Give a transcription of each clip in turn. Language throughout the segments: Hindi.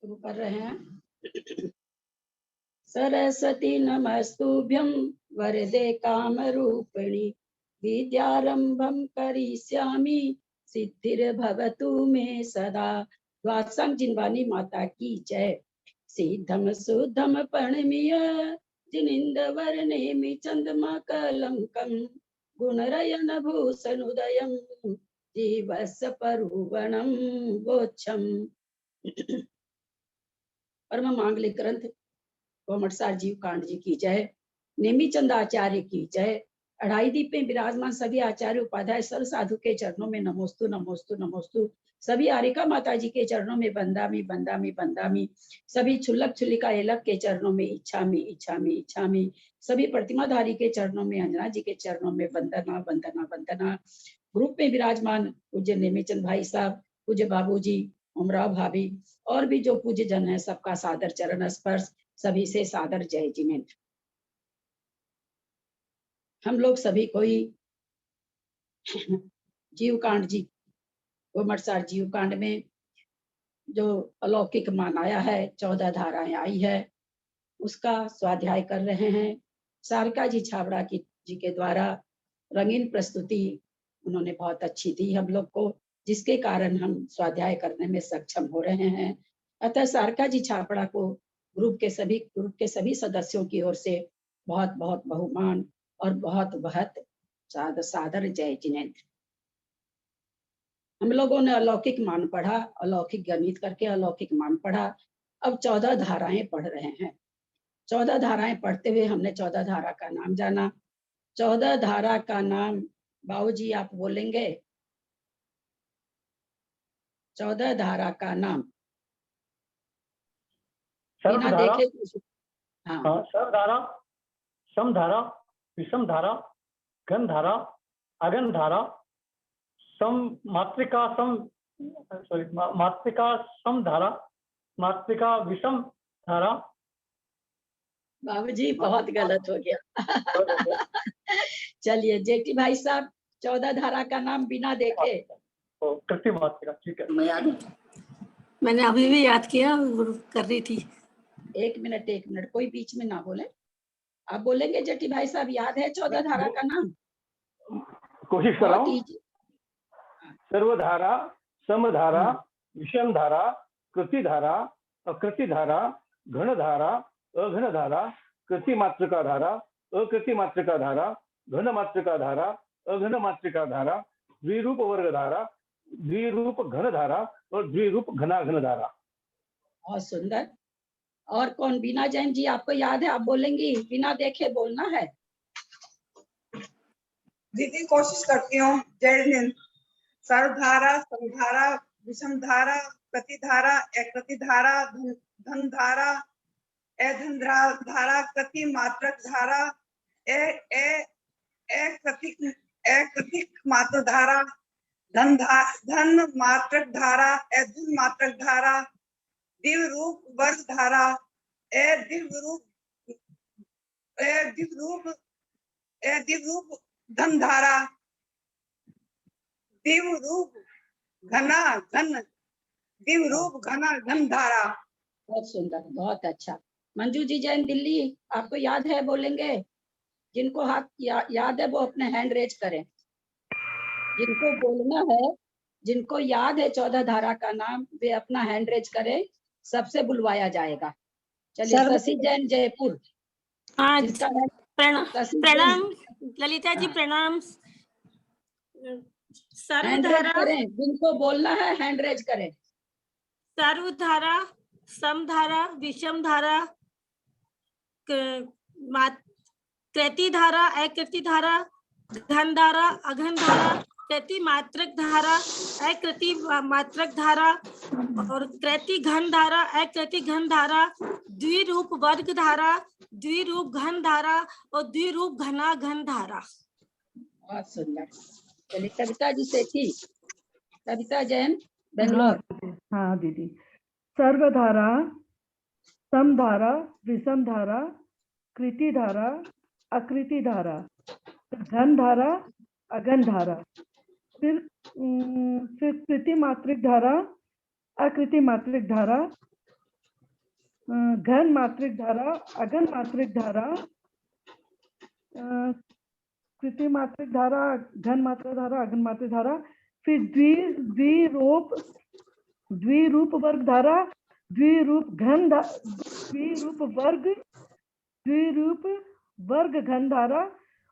शुरू कर रहे हैं। सरस्वती नमस्तुभ्यं वरदे कामरूपिणि विद्यारंभं करिष्यामि सिद्धिर्भवतु मे सदा। द्वादशांग जिनवानी माता की जय। सिद्धम सुद्धम प्रणमीय जिनिंदवर्णेमि चंद्रमा कलंकं गुणरयन भूषणोदयं जीवस्य परुवणं गोच्छम्। परम मांगलिक ग्रंथ कोमटसार जीव कांड जी की जय। नेमीचंद आचार्य की जय। अढ़ाई दीप में विराजमान सभी आचार्य उपाध्याय सर्व साधु के चरणों में नमोस्तु नमोस्तु नमोस्तु। सभी आरिका माता जी के चरणों में बंदामी बंदामी बंदामी। सभी छुल्लक छुल्लिका एलक के चरणों में इच्छामी इच्छामी इच्छामी। सभी प्रतिमाधारी के चरणों में अंजना जी के चरणों में वंदना वंदना वंदना। ग्रुप में विराजमान पूज्य नेमीचंद भाई साहब, पूज्य बाबूजी, उमराव भाभी और भी जो पूज्य जन है सबका सादर चरण स्पर्श। सभी से सादर जय जिनेन्द्र। हम लोग सभी कोई जीव कांड जी कोमटसार जीव कांड में जो अलौकिक मान आया है, 14 धाराएं आई है, उसका स्वाध्याय कर रहे हैं। सारिका जी छाबड़ा की जी के द्वारा रंगीन प्रस्तुति उन्होंने बहुत अच्छी दी हम लोग को, जिसके कारण हम स्वाध्याय करने में सक्षम हो रहे हैं। अतः सारिका जी छाबड़ा को ग्रुप के सभी सदस्यों की ओर से बहुत बहुत बहुमान और बहुत बहुत सादर जय जिनेन्द्र। हम लोगों ने अलौकिक मान पढ़ा, अलौकिक गणित करके अलौकिक मान पढ़ा। अब 14 धाराएं पढ़ रहे हैं। 14 धाराएं पढ़ते हुए हमने 14 धारा का नाम जाना। 14 धारा का नाम बाबूजी आप बोलेंगे? 14 धारा का नाम बिना देखे। हाँ, सर्वधारा, समधारा, विषम धारा, घन धारा, अघन धारा, मात्रिका सम धारा, मात्रिका विषम धारा। बाबूजी बहुत गलत हो गया। चलिए जेठी भाई साहब, 14 धारा का नाम बिना देखे। कृत्रिम मात्रिका, ठीक है। मैं याद, मैंने अभी भी याद किया, कर रही थी। एक मिनट कोई बीच में ना बोले। आप बोलेंगे जेठी भाई साहब? याद है 14 धारा का नाम? कोशिश कर रहा हूँ। सर्वधारा, समधारा, विषम धारा, कृति धारा, अकृति धारा, घन धारा, अघन धारा, कृति मात्रिका धारा, अकृति मात्रिका धारा, घन मात्रिका धारा, अघन मात्रिका धारा, द्विरूप वर्ग धारा, द्विरूप घन धारा और द्विरूप घनाघन धारा। बहुत सुंदर। और कौन? बीना जैन जी, आपको याद है? आप बोलेंगी, बिना देखे बोलना है। दीदी कोशिश करती हूँ। जय हिंद। सर्वधारा, समधारा, विषम धारा, प्रतिधारा, अकृति धारा, धन धारा, अधन धारा, कृति मात्रक धारा, अकृतिक मात्र धारा, धन मात्रक धारा, अधन मात्रक धारा, दिव्य रूप वर्ग धारा, दिव्य रूप धन धारा, दिव्य रूप घना घन धारा। बहुत सुंदर, बहुत अच्छा। मंजू जी जैन दिल्ली, आपको याद है? बोलेंगे? जिनको हाथ याद है वो अपने हैंड रेज करें। जिनको बोलना है, जिनको याद है 14 धारा का नाम, वे अपना हैंड रेज करें, सबसे बुलवाया जाएगा। चलिए, शशि जैन जयपुर। हाँ, प्रणाम ललिता जी, प्रणाम। सर्वधारा करें, जिनको बोलना है हैंड रेज करें। सर्वधारा, समधारा, विषम धारा, कृति धारा, अकृति धारा, घन धारा, अघन धारा, कृति मात्रक धारा, अकृति मात्रक धारा और कृति घन धारा, अकृति घन धारा, द्विरूप वर्ग धारा, द्विरूप घन धारा और द्विरूप घना घन धारा। बहुत सुंदर। चलिए कविता जी सेठी, कविता जैन बेंगलोर। हाँ दीदी। सर्वधारा, समधारा, विषम धारा, कृति धारा, अकृति धारा, घन धारा, अघन धारा, फिर कृति मात्रिक धारा, अकृति मात्रिक धारा, घन मात्रिक धारा, अघन मात्रिक धारा, कृति मात्रिक धारा, घन मात्रिक धारा, अघन मात्रिक धारा, फिर द्विरूप वर्ग धारा, द्विरूप वर्ग घन धारा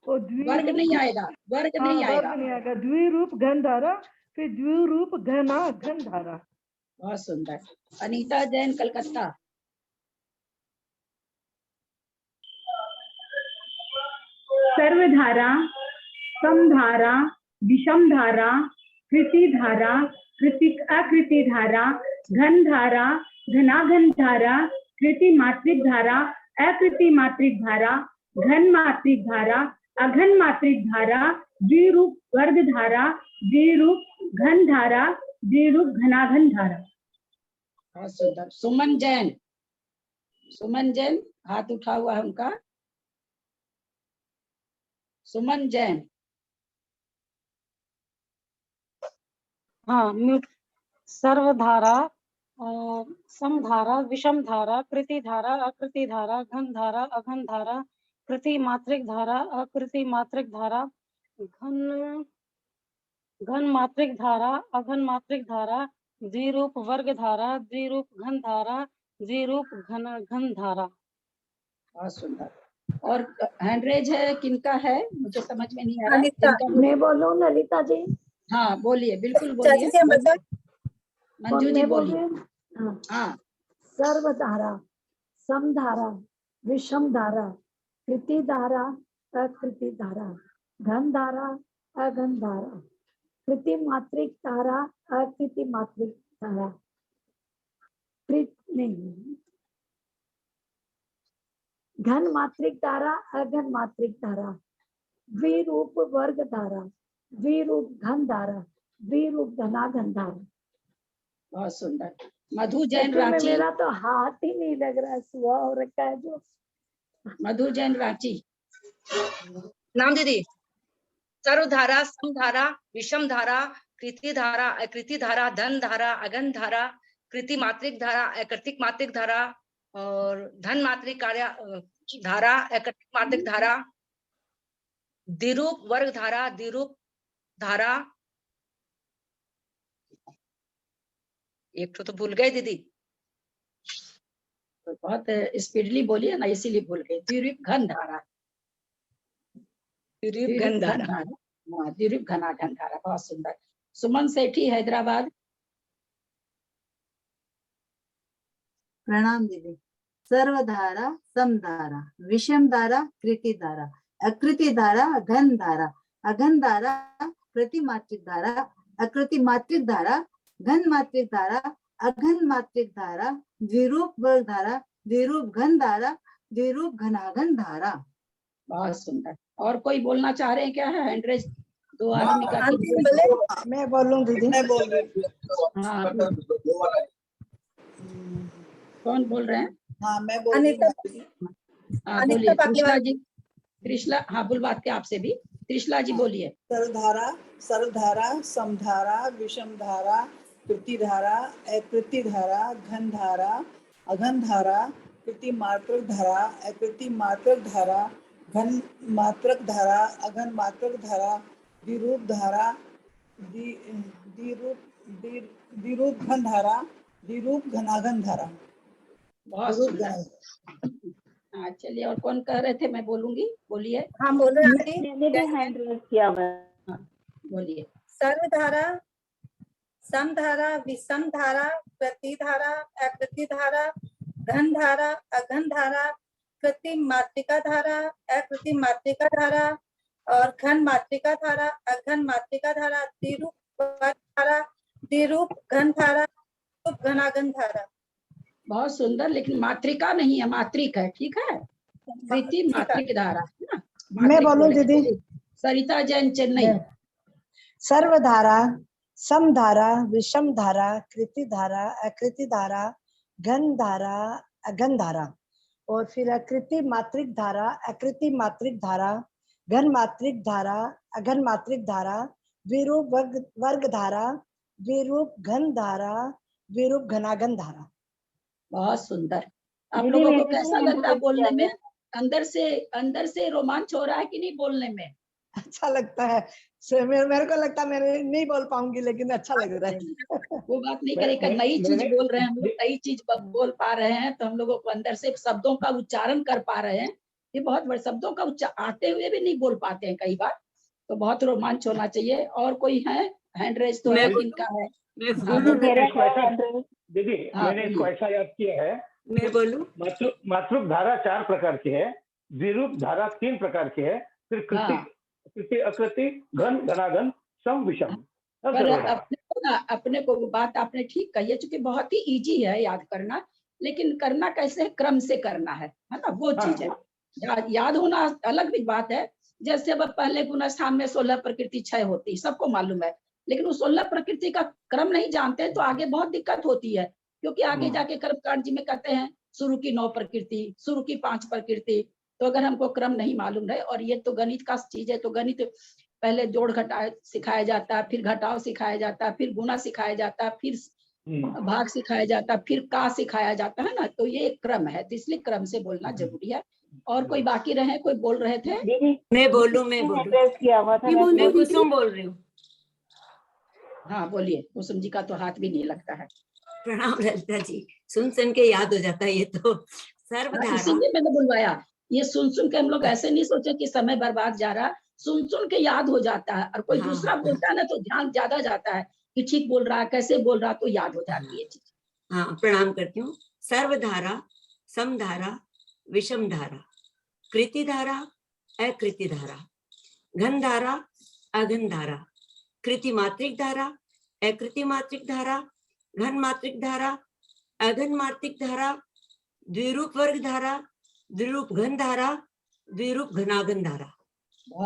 और वर्ग नहीं आएगा, वर्ग नहीं आएगा। वर्ग नहीं आएगा, द्विरूप घन धारा, फिर द्विरूप घना घन धारा। बहुत सुंदर। अनीता जैन, कलकत्ता। सर्वधारा, समधारा, विषम धारा, कृति धारा, अकृति धारा, घन धारा, घनाघन धारा, कृति मात्रिक धारा, अकृति मात्रिक धारा, घन मात्रिक धारा, अघन मात्रिक धारा, द्विरूप वर्ग धारा, द्विरूप घन धारा, द्विरूप घनाघन धारा। बहुत सुंदर। सुमन जैन, सुमन जैन हाथ उठा हुआ है उनका। सुमन जैन। हाँ, म्यूट। सर्वधारा, समधारा, विषम धारा, कृति धारा, अकृति धारा, घन धारा, अघन धारा, कृति मात्रिक धारा, अकृति मात्रिक धारा, घन मात्रिक धारा, अघन मात्रिक धारा, द्विरूप वर्ग धारा, द्विरूप घन धारा, द्विरूप घन धारा। बहुत सुंदर। और हैंडरेज है, किनका है मुझे समझ में नहीं आ रहा। ललिता, जिनका मैं बोलूं ललिता जी? हाँ बोलिए, बिल्कुल चाची बोलिए। जी मतलब मंजू जी मैं बोल बोलिए। रही हूँ? हाँ। हाँ, सर्वधारा, समधारा, विषम धारा, कृति धारा, अकृति धारा, घन धारा, अघन धारा, कृति मात्रिक धारा, अकृति मात्रिक धारा, नहीं, घन मात्रिक धारा, अघन मात्रिक धारा, द्विरूप वर्ग धारा, द्विरूप घन धारा, द्विरूप घनाघन धारा। बहुत सुंदर। मधु जैन में रांची। मेरा तो हाथ ही नहीं लग रहा है, सुबह हो रखा है जो। मधु जैन रांची। नाम दीदी। सर्वधारा, समधारा, विषम धारा, कृति धारा, अकृति धारा, धन धारा, अघन धारा, कृति मात्रिक धारा, अकृतिक मात्रिक धारा और धन मात्रिक कार्य धारा, अकृतिक मात्रिक धारा, द्विरूप वर्ग धारा, द्विरूप धारा, एक तो भूल गए दीदी। तो बहुत स्पीडली बोलिए ना, इसीलिए भूल गए। द्विरूप घन धारा, द्विरूप घन धारा। हाँ, द्विरूप घनाघन धारा। बहुत सुंदर। सुमन सेठी, हैदराबाद। प्रणाम दीदी। सर्वधारा, समधारा, विषम धारा, कृति धारा, अकृति धारा, घन धारा, अघन धारा, कृति मात्रिक धारा, अकृति मात्रिक धारा, घन मात्रिक धारा, अघन मात्रिक धारा, द्विरूप वर्ग धारा, द्विरूप घन धारा, द्विरूप घनाघन धारा। बहुत सुंदर। और कोई बोलना चाह रहे हैं क्या? है हैंडरेज दो आदमी का। मैं बोलूं दीदी? मैं बोल रही हूँ। हाँ, कौन बोल रहे हैं? हाँ, मैं बोल रही हूँ। हाँ बोलिए कृष्णा जी। कृष्णा, हाँ बुलवाते आपसे भी। कृष्णा जी बोलिए। सर्वधारा, समधारा, विषम धारा, कृति धारा, अकृति धारा, घन धारा, अघन धारा, कृति मात्रक धारा, अकृति मात्रक धारा, घन मात्रक धारा, अघन मात्रक धारा, द्विरूप धारा, द्विरूप घन धारा, द्विरूप घनाघन धारा। बहुत सुंदर। हाँ चलिए, और कौन कह रहे थे? मैं बोलूंगी, बोलिए। हाँ बोलो। मैंने भी हैंड रेज किया हुआ है। हाँ बोलिए। सर्वधारा, समधारा, विषम धारा, कृति धारा, अकृति धारा, घन धारा, अघन धारा, कृति मात्रिका धारा, अकृति मात्रिका धारा और घन मात्रिका धारा, अघन मात्रिका धारा, द्विरूप धारा, द्विरूप घन धारा, घनाघन धारा। बहुत सुंदर, लेकिन मात्रिका नहीं है, मात्रिक है। ठीक है, कृति मात्रिक धारा है ना। मैं बोलूं दीदी? सरिता जैन, चेन्नई। सर्वधारा, समधारा, विषम धारा, कृति धारा, अकृति धारा, घन धारा, अघन धारा और फिर अकृति मात्रिक धारा, अकृति मात्रिक धारा, घन मात्रिक धारा, अघन मात्रिक धारा, द्विरूप वर्ग धारा, द्विरूप घन धारा, द्विरूप घनाघन धारा। बहुत सुंदर। आप दीदी, लोगों को मैंने कैसा भी लगता है handwrite बोलने किया में? है। अंदर से रोमांच हो रहा है कि नहीं बोलने में? अच्छा लगता है। मेरे को लगता है मैं नहीं बोल पाऊंगी, लेकिन अच्छा लग रहा है। वो बात नहीं मैं- करेगा, मैं- नई चीज मैंने बोल रहे हैं हम लोग, नई चीज बोल पा रहे हैं, तो हम लोगों को अंदर से शब्दों का उच्चारण कर पा रहे हैं। ये बहुत बड़े शब्दों का आते हुए भी नहीं बोल पाते हैं कई बार, तो बहुत रोमांच होना चाहिए। और कोई है? हैंड रेज तो है, किनका है? हाँ, मैंने बोलिए। इसको ऐसा दीदी, हाँ, मैंने इसको बोलिए। ऐसा याद किया है। मैं बोलूं? मातृक धारा 4 प्रकार की है, द्विरूप धारा 3 प्रकार की है, फिर कृति, हाँ। कृति अकृति, घन घनाघन, सम विषम। पर अपने को वो बात आपने ठीक कही है, क्योंकि बहुत ही इजी है याद करना, लेकिन करना कैसे है, क्रम से करना है ना, वो चीज है। याद होना अलग भी बात है। जैसे अब पहले गुणस्थान में 16 प्रकृति 6 होती, सबको मालूम है, लेकिन उस 16 प्रकृति का क्रम नहीं जानते तो आगे बहुत दिक्कत होती है, क्योंकि आगे जाके कर्मकांड जी में कहते हैं शुरू की 9 प्रकृति, शुरू की 5 प्रकृति। तो अगर हमको क्रम नहीं मालूम है, और ये तो गणित का चीज है, तो गणित पहले जोड़ घटाव सिखाया जाता है, फिर घटाव सिखाया जाता है, फिर गुना सिखाया जाता है, फिर भाग सिखाया जाता है, फिर का सिखाया जाता है ना, तो ये एक क्रम है, तो इसलिए क्रम से बोलना जरूरी है। और कोई बाकी रहे, कोई बोल रहे थे? मैं बोलूं? मैं कुसुम बोल रही हूँ। हाँ बोलिए। कुसुम जी का तो हाथ भी नहीं लगता है। प्रणाम ललिता जी, सुन के याद हो जाता है ये तो। सर्वधारा, इसीलिए मैंने बुलवाया। ये सुन के हम लोग ऐसे नहीं सोचे कि समय बर्बाद जा रहा, सुन के याद हो जाता है, और कोई दूसरा बोलता है ना तो ध्यान ज्यादा जाता है कि ठीक बोल रहा है, कैसे बोल रहा, तो याद हो जाती है चीज। हाँ, प्रणाम करती हूँ। सर्वधारा, समधारा, विषम धारा, कृति धारा, अकृति धारा, घन धारा, अघन धारा, कृति मात्रिक धारा, अकृति मात्रिक धारा, घन मात्रिक धारा, अघन मात्रिक धारा, द्विरूप वर्ग धारा, द्विरूप घन धारा, द्विरूप घनाघन धारा।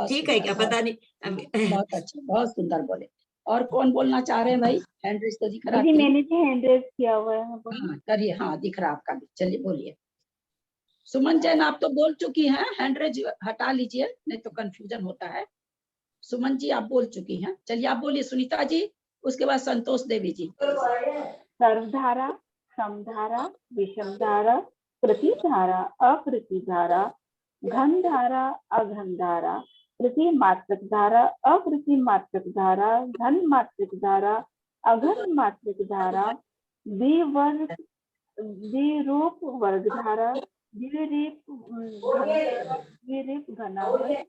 ठीक है क्या? पता नहीं। बहुत अच्छा, बहुत सुंदर बोले। और कौन बोलना चाह रहे हैं भाई? हैंड रेज तो दिख रहा है। मैंने भी हैंड रेज किया हुआ है। हाँ करिए, हाँ दिख रहा आपका भी, चलिए बोलिए। सुमन जैन आप तो बोल चुकी हैं, हैंड रेज हटा लीजिए, नहीं तो कंफ्यूजन होता है। सुमन जी आप बोल चुकी हैं, चलिए आप बोलिए। सुनीता जी, उसके बाद संतोष देवी जी। सर्वधारा, समधारा, विषम धारा, कृति धारा, अकृति धारा, घन धारा, अघन धारा, कृति मात्रक धारा, अकृति मात्रक धारा, घन मात्रक धारा, अघन मात्रक धारा, द्विरूप वर्ग धारा, द्विरूप घनाघन।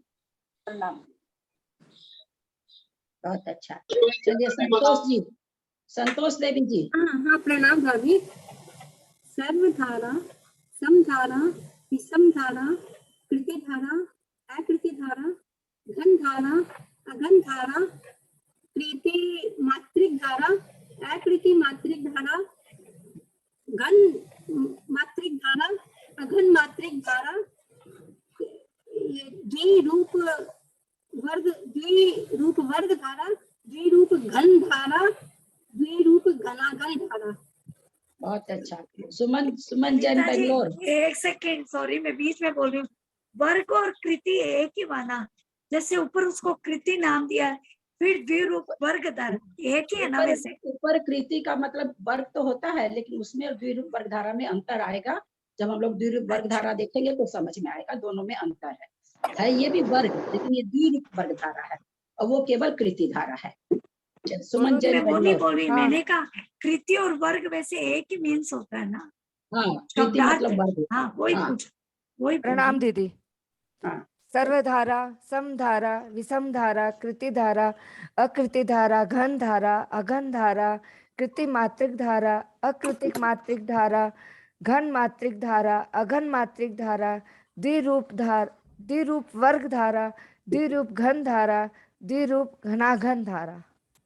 बहुत अच्छा। चलिए संतोष जी, संतोष देवी जी। हाँ, प्रणाम भाभी। सर्वधारा, समधारा, विषम धारा, कृति धारा, अकृति धारा, घन धारा, अघन धारा, कृति मात्रिक धारा, अकृति मात्रिक धारा, घन मात्रिक धारा, अघन मात्रिक धारा, द्विरूप वर्ग धारा, द्विरूप घन धारा, द्विरूप घनाघन धारा। बहुत अच्छा। सुमन जैन बेंगलोर। एक सेकेंड, सॉरी मैं बीच में बोल रही हूँ। वर्ग और कृति एक ही माना, जैसे ऊपर उसको कृति नाम दिया है, फिर द्विरूप वर्ग धारा एक ही है ना? वैसे ऊपर कृति का मतलब वर्ग तो होता है, लेकिन उसमें और द्विरूप वर्ग धारा में अंतर आएगा। जब हम लोग द्विरूप वर्ग धारा देखेंगे तो समझ में आएगा, दोनों में अंतर है ये भी वर्ग, लेकिन ये द्विरूप वर्ग धारा है, और वो केवल कृति धारा है। सुमन जैन मैं वो नहीं बोल रही, हाँ। मैंने कहा कृति और वर्ग वैसे एक ही मीन्स होता है ना? हाँ, कृति मतलब वर्ग। हाँ, वही पूछ, वही। प्रणाम दीदी। हाँ। सर्वधारा, समधारा, विषम धारा, कृति धारा, अकृति धारा, घन धारा, अघन धारा, कृति मात्रिक धारा, अकृतिक मात्रिक धारा, घन मात्रिक धारा, अघन मात्रिक धारा, द्विरूप वर्ग धारा, द्विरूप घन धारा, द्विरूप घनाघन धारा।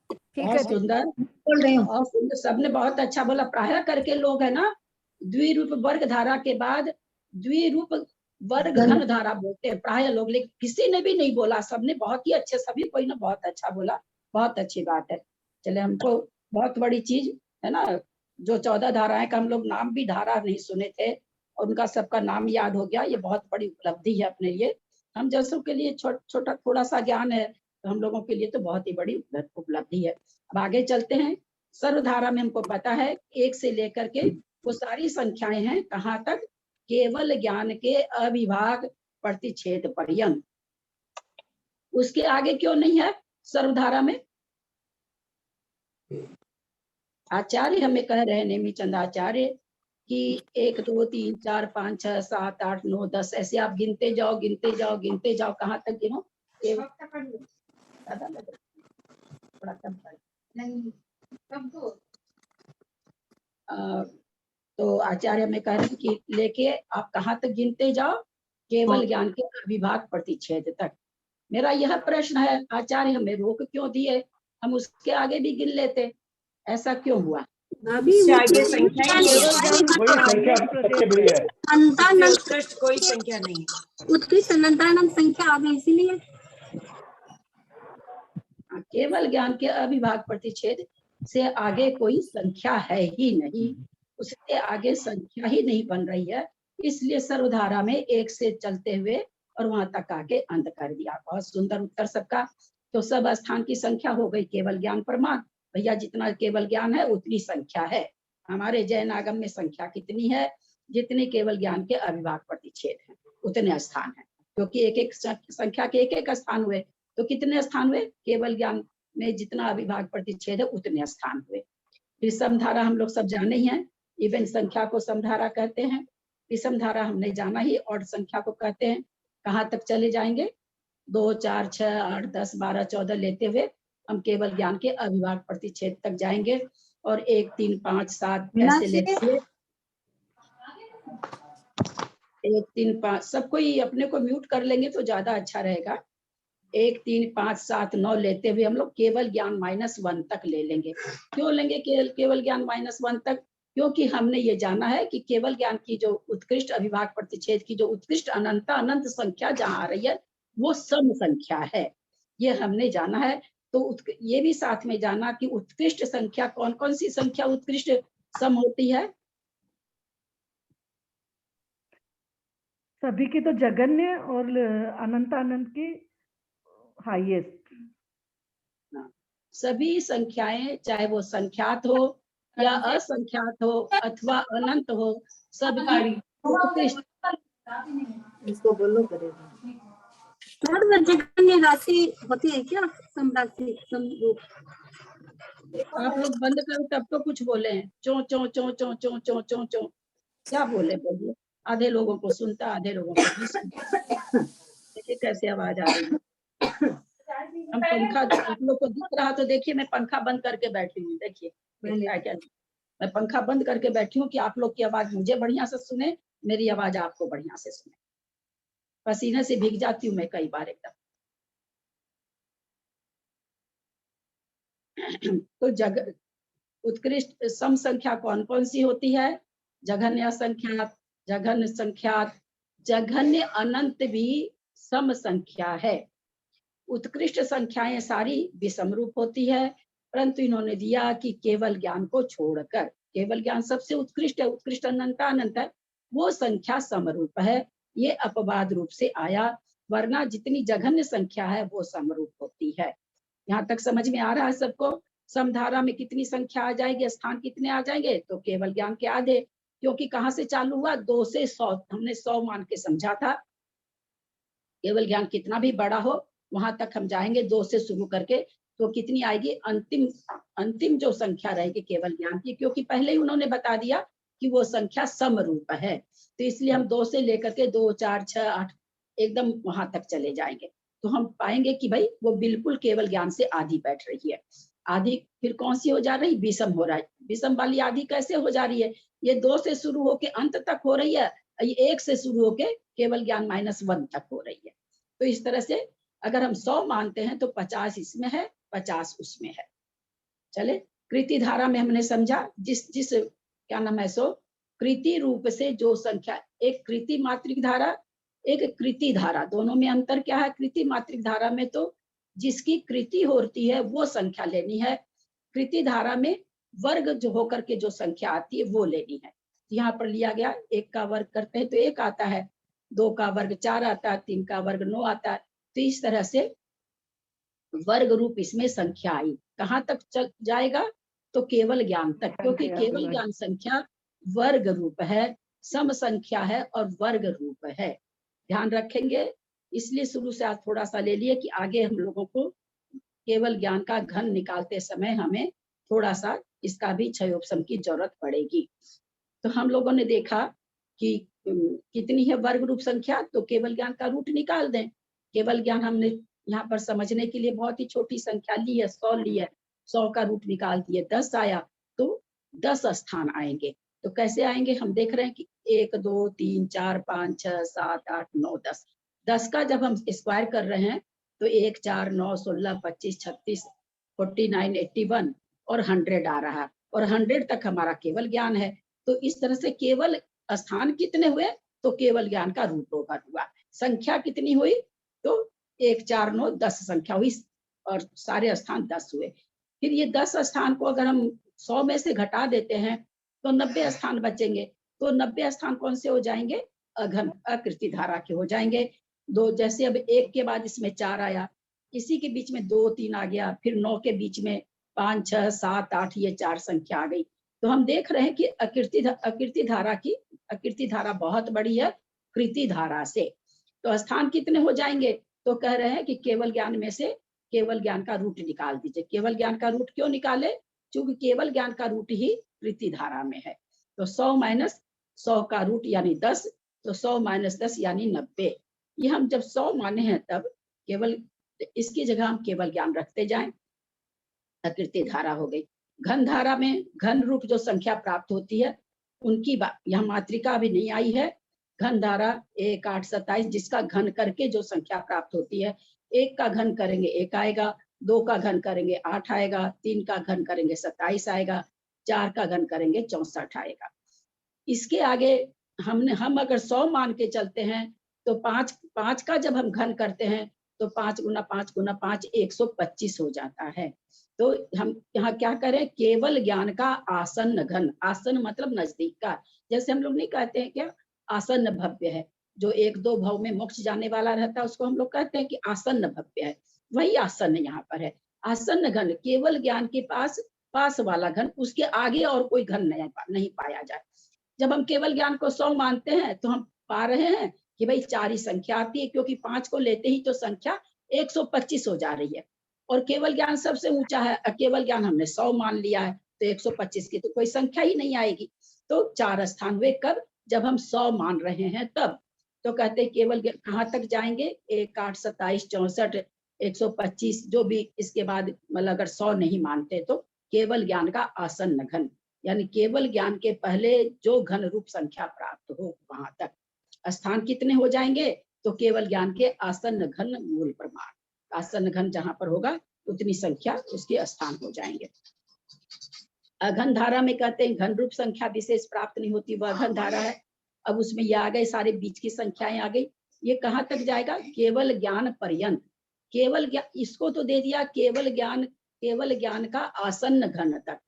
ठीक है, बहुत सुंदर बोल रही हूँ। सबने बहुत अच्छा बोला। प्राय करके लोग है ना, द्विरूप वर्ग धारा के बाद द्विरूप वर्ग घन धारा बोलते हैं प्राय लोग, लेकिन किसी ने भी नहीं बोला, सबने बहुत ही अच्छे, सभी कोई ना बहुत अच्छा बोला, बहुत अच्छी बात है। चले, हमको बहुत बड़ी चीज है ना, जो 14 धाराएं का हम लोग नाम भी धारा नहीं सुने थे, उनका सबका नाम याद हो गया, ये बहुत बड़ी उपलब्धि है अपने लिए। हम जैसों के लिए छोटा थोड़ा सा ज्ञान है, तो हम लोगों के लिए तो बहुत ही बड़ी उपलब्धि है। अब आगे चलते हैं। सर्वधारा में हमको पता है 1 से लेकर के वो सारी संख्याएं हैं, कहाँ तक? केवल ज्ञान के अविभाग प्रतिच्छेद पर्यंत। उसके आगे क्यों नहीं है सर्वधारा में? आचार्य हमें कह रहे हैं, नेमी चंद आचार्य, कि 1 2 3 4 5 6 7 8 9 10 ऐसे आप गिनते जाओ गिनते जाओ गिनते जाओ। कहाँ तक गिनो? ज्यादा लग रहा है, थोड़ा कम तो आचार्य में कह रहे हैं कि लेके आप कहाँ तक गिनते जाओ? केवल ज्ञान के अविभाग प्रतिच्छेद तक। मेरा यह प्रश्न है, आचार्य हमें रोक क्यों दिए? हम उसके आगे भी गिन लेते, ऐसा क्यों हुआ? इससे आगे संख्या ही नहीं है। कोई संख्या सबसे बड़ी है। इससे उत्कृष्ट कोई संख्या नहीं है। उत्कृष्ट अनंतानंद संख्या आ गई इसीलिए। केवल ज्ञान के अविभाग प्रतिच्छेद से आगे कोई संख्या है ही नहीं, उससे आगे संख्या ही नहीं बन रही है, इसलिए सर्वधारा में 1 से चलते हुए और वहां तक आके अंत कर दिया। बहुत सुंदर उत्तर सबका। तो सब स्थान की संख्या हो गई केवल ज्ञान प्रमाण। भैया जितना केवल ज्ञान है उतनी संख्या है। हमारे जैन आगम में संख्या कितनी है? जितने केवल ज्ञान के अविभाग प्रतिच्छेद हैं उतने स्थान है, क्योंकि एक एक संख्या के एक एक स्थान हुए। तो कितने स्थान हुए? केवल ज्ञान में जितना अविभाग प्रतिच्छेद है उतने स्थान हुए। फिर समधारा हम लोग सब जाने ही हैं, इवन संख्या को समधारा कहते हैं। विषम धारा हमने जाना ही, और संख्या को कहते हैं। कहाँ तक चले जाएंगे? 2 4 6 8 10 12 14 लेते हुए हम केवल ज्ञान के अविभाग प्रतिच्छेद तक जाएंगे, और 1 3 5 7 ऐसे लेते हुए 1 3 5 सबको ही अपने को म्यूट कर लेंगे तो ज्यादा अच्छा रहेगा। 1 3 5 7 9 लेते हुए हम लोग केवल ज्ञान -1 तक ले लेंगे। क्यों लेंगे केवल ज्ञान -1 तक? क्योंकि हमने ये जाना है कि केवल ज्ञान की जो उत्कृष्ट अविभाग प्रतिच्छेद की जो उत्कृष्ट अनंत संख्या जहाँ आ रही है वो सम संख्या है, ये हमने जाना है। तो ये भी साथ में जाना कि उत्कृष्ट संख्या कौन कौन सी संख्या उत्कृष्ट सम होती है? सभी की तो जगन्य और अनंत की हाईएस्ट। सभी संख्याएं चाहे वो संख्यात हो या असंख्यात हो अथवा अनंत हो, सभी उत्कृष्ट। इसको बोलो करेगा। जगन्य राशि होती है क्या? सम राशि समरूप। आप लोग बंद करो तब तो कुछ बोले हैं। चो चो चो चो चो चो चो चो क्या बोले? बोलिए। आधे लोगों को सुनता, आधे लोगों को नहीं सुनता। देखिए कैसे आवाज आ रही है। हम पंखा, आप लोग को दिख रहा तो देखिए, मैं पंखा बंद करके बैठी हूँ। देखिए क्या मैं पंखा बंद करके बैठी हूँ कि आप लोग की आवाज मुझे बढ़िया से सुने, मेरी आवाज आपको बढ़िया से सुने। पसीने से भीग जाती हूँ मैं कई बार एकदम। तो उत्कृष्ट सम संख्या कौन कौन सी होती है? जघन्य असंख्यात, जघन्य संख्यात, जघन्य अनंत भी सम संख्या है। उत्कृष्ट संख्याएं सारी विषम रूप होती है, परंतु इन्होंने दिया कि केवल ज्ञान को छोड़कर, केवल ज्ञान सबसे उत्कृष्ट है, उत्कृष्ट अनंत है, वो संख्या समरूप है। ये अपवाद रूप से आया, वरना जितनी जघन्य संख्या है वो समरूप होती है। यहाँ तक समझ में आ रहा है सबको? समधारा में कितनी संख्या आ जाएगी, स्थान कितने आ जाएंगे? तो केवल ज्ञान के आधे, क्योंकि कहाँ से चालू हुआ? 2 से 100, हमने 100 मान के समझा था। केवल ज्ञान कितना भी बड़ा हो वहां तक हम जाएंगे 2 से शुरू करके, तो कितनी आएगी? अंतिम जो संख्या रहेगी केवल ज्ञान की, क्योंकि पहले ही उन्होंने बता दिया कि वो संख्या समरूप है, तो इसलिए हम 2 से लेकर के 2 4 6 8 एकदम वहां तक चले जाएंगे। तो हम पाएंगे कि भाई वो बिल्कुल केवल ज्ञान से आधी बैठ रही है। आधी फिर कौन सी हो जा रही? विषम हो रहा है। विषम वाली आधी कैसे हो जा रही है? ये 2 से शुरू होके अंत तक हो रही है, ये 1 से शुरू होके केवल ज्ञान -1 तक हो रही है। तो इस तरह से अगर हम 100 मानते हैं तो 50 इसमें है, 50 उसमें है। चले, कृति धारा में हमने समझा जिस क्या नाम है सो कृति रूप से जो संख्या, एक कृति मात्रिक धारा, एक कृति धारा, दोनों में अंतर क्या है? कृति मात्रिक धारा में तो जिसकी कृति होती है वो संख्या लेनी है, कृति धारा में वर्ग जो होकर के जो संख्या आती है वो लेनी है। यहाँ पर लिया गया 1 का वर्ग करते हैं तो 1 आता है, 2 का वर्ग 4 आता है, 3 का वर्ग 9 आता है। तो इस तरह से वर्ग रूप इसमें संख्या आई। कहाँ तक चल जाएगा? तो केवल ज्ञान तक, क्योंकि केवल ज्ञान संख्या वर्ग रूप है, सम संख्या है और वर्ग रूप है। ध्यान रखेंगे, इसलिए शुरू से आज थोड़ा सा ले लिए कि आगे हम लोगों को केवल ज्ञान का घन निकालते समय हमें थोड़ा सा इसका भी क्षयोपशम की जरूरत पड़ेगी। तो हम लोगों ने देखा कि कितनी है वर्ग रूप संख्या, तो केवल ज्ञान का रूट निकाल दें। केवल ज्ञान हमने यहाँ पर समझने के लिए बहुत ही छोटी संख्या ली है, 100 ली है, 100 का रूट निकाल दिए, 10 आया तो 10 स्थान आएंगे। तो कैसे आएंगे, हम देख रहे हैं कि 1 2 3 4 5 6 7 8 9 10, 10 का जब हम स्क्वायर कर रहे हैं तो 1 4 9 16 25 36 49 81 और 100 आ रहा है, और 100 तक हमारा केवल ज्ञान है। तो इस तरह से केवल स्थान कितने हुए, तो केवल ज्ञान का रूट ओवर हुआ। संख्या कितनी हुई, तो 1 4 9 10 संख्या हुई और सारे स्थान 10 हुए। फिर ये 10 स्थान को अगर हम 100 में से घटा देते हैं तो 90 स्थान बचेंगे। तो 90 स्थान कौन से हो जाएंगे, अघन अकृति धारा के हो जाएंगे। दो, जैसे अब 1 के बाद इसमें 4 आया, इसी के बीच में 2 3 आ गया, फिर 9 के बीच में 5 6 7 8 ये 4 संख्या आ गई। तो हम देख रहे हैं कि अकृति धारा बहुत बड़ी है कृति धारा से। तो स्थान कितने हो जाएंगे, तो कह रहे हैं कि केवल ज्ञान में से केवल ज्ञान का रूट निकाल दीजिए। केवल ज्ञान का रूट क्यों निकाले, क्योंकि केवल ज्ञान का रूट ही कृति धारा में है। तो 100 माइनस 100 का रूट यानी 10, तो 100 माइनस 10 यानी 90। ये हम जब 100 माने हैं तब केवल इसकी जगह हम केवल ज्ञान रखते जाएं, अकृति धारा हो गई। घन धारा में घन रूप जो संख्या प्राप्त होती है उनकी बात यहाँ मात्रिका अभी नहीं आई है। घन धारा 1 8 27, जिसका घन करके जो संख्या प्राप्त होती है, 1 का घन करेंगे 1 आएगा, 2 का घन करेंगे 8 आएगा, 3 का घन करेंगे 27 आएगा, 4 का घन करेंगे 64 आएगा। इसके आगे हम अगर 100 मान के चलते हैं तो 5 का जब हम घन करते हैं तो 5 गुना 5 गुना 5 125 हो जाता है। तो हम यहाँ क्या करें, केवल ज्ञान का आसन्न घन, आसन्न मतलब नजदीक का। जैसे हम लोग नहीं कहते हैं क्या आसन्न भव्य है, जो 1 2 भाव में मोक्ष जाने वाला रहता है उसको हम लोग कहते हैं कि आसन्न भव्य है, वही आसन्न यहाँ पर है। आसन्न घन केवल ज्ञान के पास वाला घन, उसके आगे और कोई घन नहीं पाया जाए। जब हम केवल ज्ञान को 100 मानते हैं तो हम पा रहे हैं कि भाई 4 ही संख्या आती है, क्योंकि 5 को लेते ही तो संख्या 125 हो जा रही है। और केवल ज्ञान सबसे ऊंचा है, केवल ज्ञान हमने 100 मान लिया है तो 125 की तो कोई संख्या ही नहीं आएगी। तो 4 स्थान हुए कब, जब हम 100 मान रहे हैं तब। तो कहते हैं केवल कहाँ तक जाएंगे, 1 8 27 64 125, जो भी इसके बाद मतलब अगर 100 नहीं मानते तो केवल ज्ञान का आसन्न घन, यानी केवल ज्ञान के पहले जो घन रूप संख्या प्राप्त हो वहां तक स्थान कितने हो जाएंगे, तो केवल ज्ञान के आसन्न घन मूल प्रमाण, आसन्न घन जहां पर होगा उतनी संख्या उसके स्थान हो जाएंगे। अघन धारा में कहते हैं घन रूप संख्या विशेष प्राप्त नहीं होती, वह अघन धारा है। अब उसमें ये आ गए सारे बीच की संख्याएं आ गई। ये कहाँ तक जाएगा, केवल ज्ञान पर्यंत। केवल ज्ञान इसको तो दे दिया, केवल ज्ञान का आसन्न घन तक,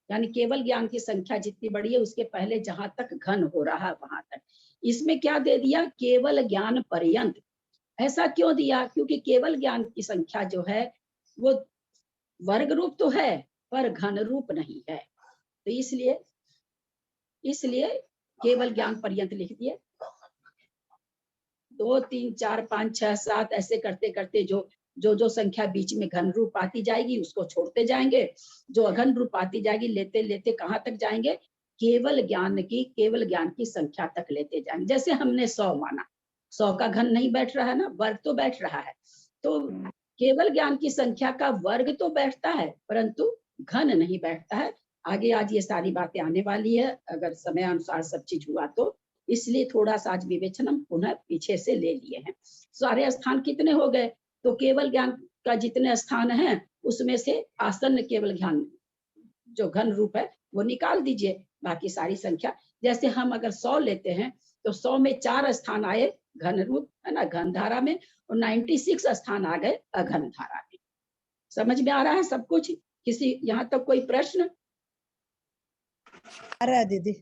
यानी केवल ज्ञान की संख्या जितनी बड़ी है उसके पहले जहां तक घन हो रहा है वहां तक। इसमें क्या दे दिया, केवल ज्ञान पर्यंत। ऐसा क्यों दिया, क्योंकि केवल ज्ञान की संख्या जो है वो वर्ग रूप तो है पर घन रूप नहीं है, तो इसलिए केवल ज्ञान पर्यंत लिख दिए। 2 3 4 5 6 7 ऐसे करते करते जो संख्या बीच में घन रूप आती जाएगी उसको छोड़ते जाएंगे, जो अघन रूप आती जाएगी लेते लेते कहाँ तक जाएंगे, केवल ज्ञान की संख्या तक लेते जाएंगे। जैसे हमने 100 माना, 100 का घन नहीं बैठ रहा है ना, वर्ग तो बैठ रहा है। तो केवल ज्ञान की संख्या का वर्ग तो बैठता है परंतु घन नहीं बैठता है। आगे आज ये सारी बातें आने वाली है अगर समय अनुसार सब चीज हुआ तो, इसलिए थोड़ा सा आज विवेचन हम पुनः पीछे से ले लिए हैं। सारे स्थान कितने हो गए, तो केवल ज्ञान का जितने स्थान हैं उसमें से आसन्न केवल ज्ञान जो घन रूप है वो निकाल दीजिए, बाकी सारी संख्या। जैसे हम अगर 100 लेते हैं तो 100 में 4 स्थान आए घन रूप है ना, घन धारा में, और 96 स्थान आ गए अघन धारा में। समझ में आ रहा है सब कुछ, किसी यहाँ तक कोई प्रश्न? आ रहा है दीदी।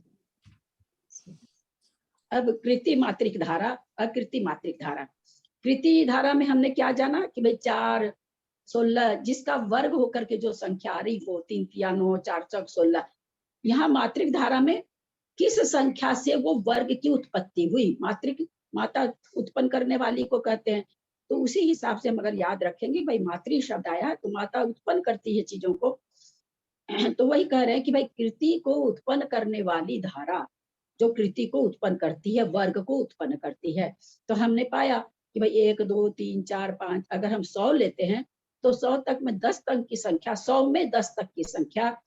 अब कृति मात्रिक धारा, अकृति मात्रिक धारा। कृति धारा में हमने क्या जाना कि भाई 4 16 जिसका वर्ग होकर के जो संख्या आ रही वो 3 3 9 4 4 16। यहाँ मात्रिक धारा में किस संख्या से वो वर्ग की उत्पत्ति हुई, माता उत्पन्न करने वाली को कहते हैं। तो उसी हिसाब से हम अगर याद रखेंगे भाई मातृ शब्द आया तो माता उत्पन्न करती है चीजों को, तो वही कह रहे हैं कि भाई कृति को उत्पन्न करने वाली धारा जो कृति को उत्पन्न करती है, वर्ग को उत्पन्न करती है। तो हमने पाया कि भाई 1 2 3 4 5, अगर हम 100 लेते हैं तो 100 तक में 10 तक की संख्या, 100 में 10 तक की संख्या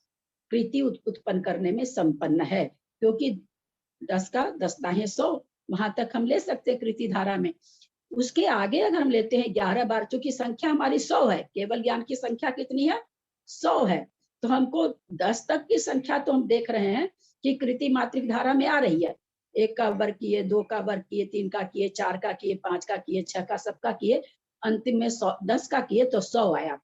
कृति उत्पन्न करने में संपन्न है, क्योंकि 10 का 10 दाहें 100, वहां तक हम ले सकते हैं कृति धारा में। उसके आगे अगर हम लेते हैं 11 बार, चूंकि संख्या हमारी 100 है, केवल ज्ञान की संख्या कितनी है 100 है, तो हमको 10 तक की संख्या तो हम देख रहे हैं कि कृति मात्रिक धारा में आ रही है। 1 का वर्ग किए, 2 का वर्ग किए, 3 का किए, 4 का किए, 5 का किए, 6 का, सबका किए, अंतिम में 10 का किए तो 100 आया।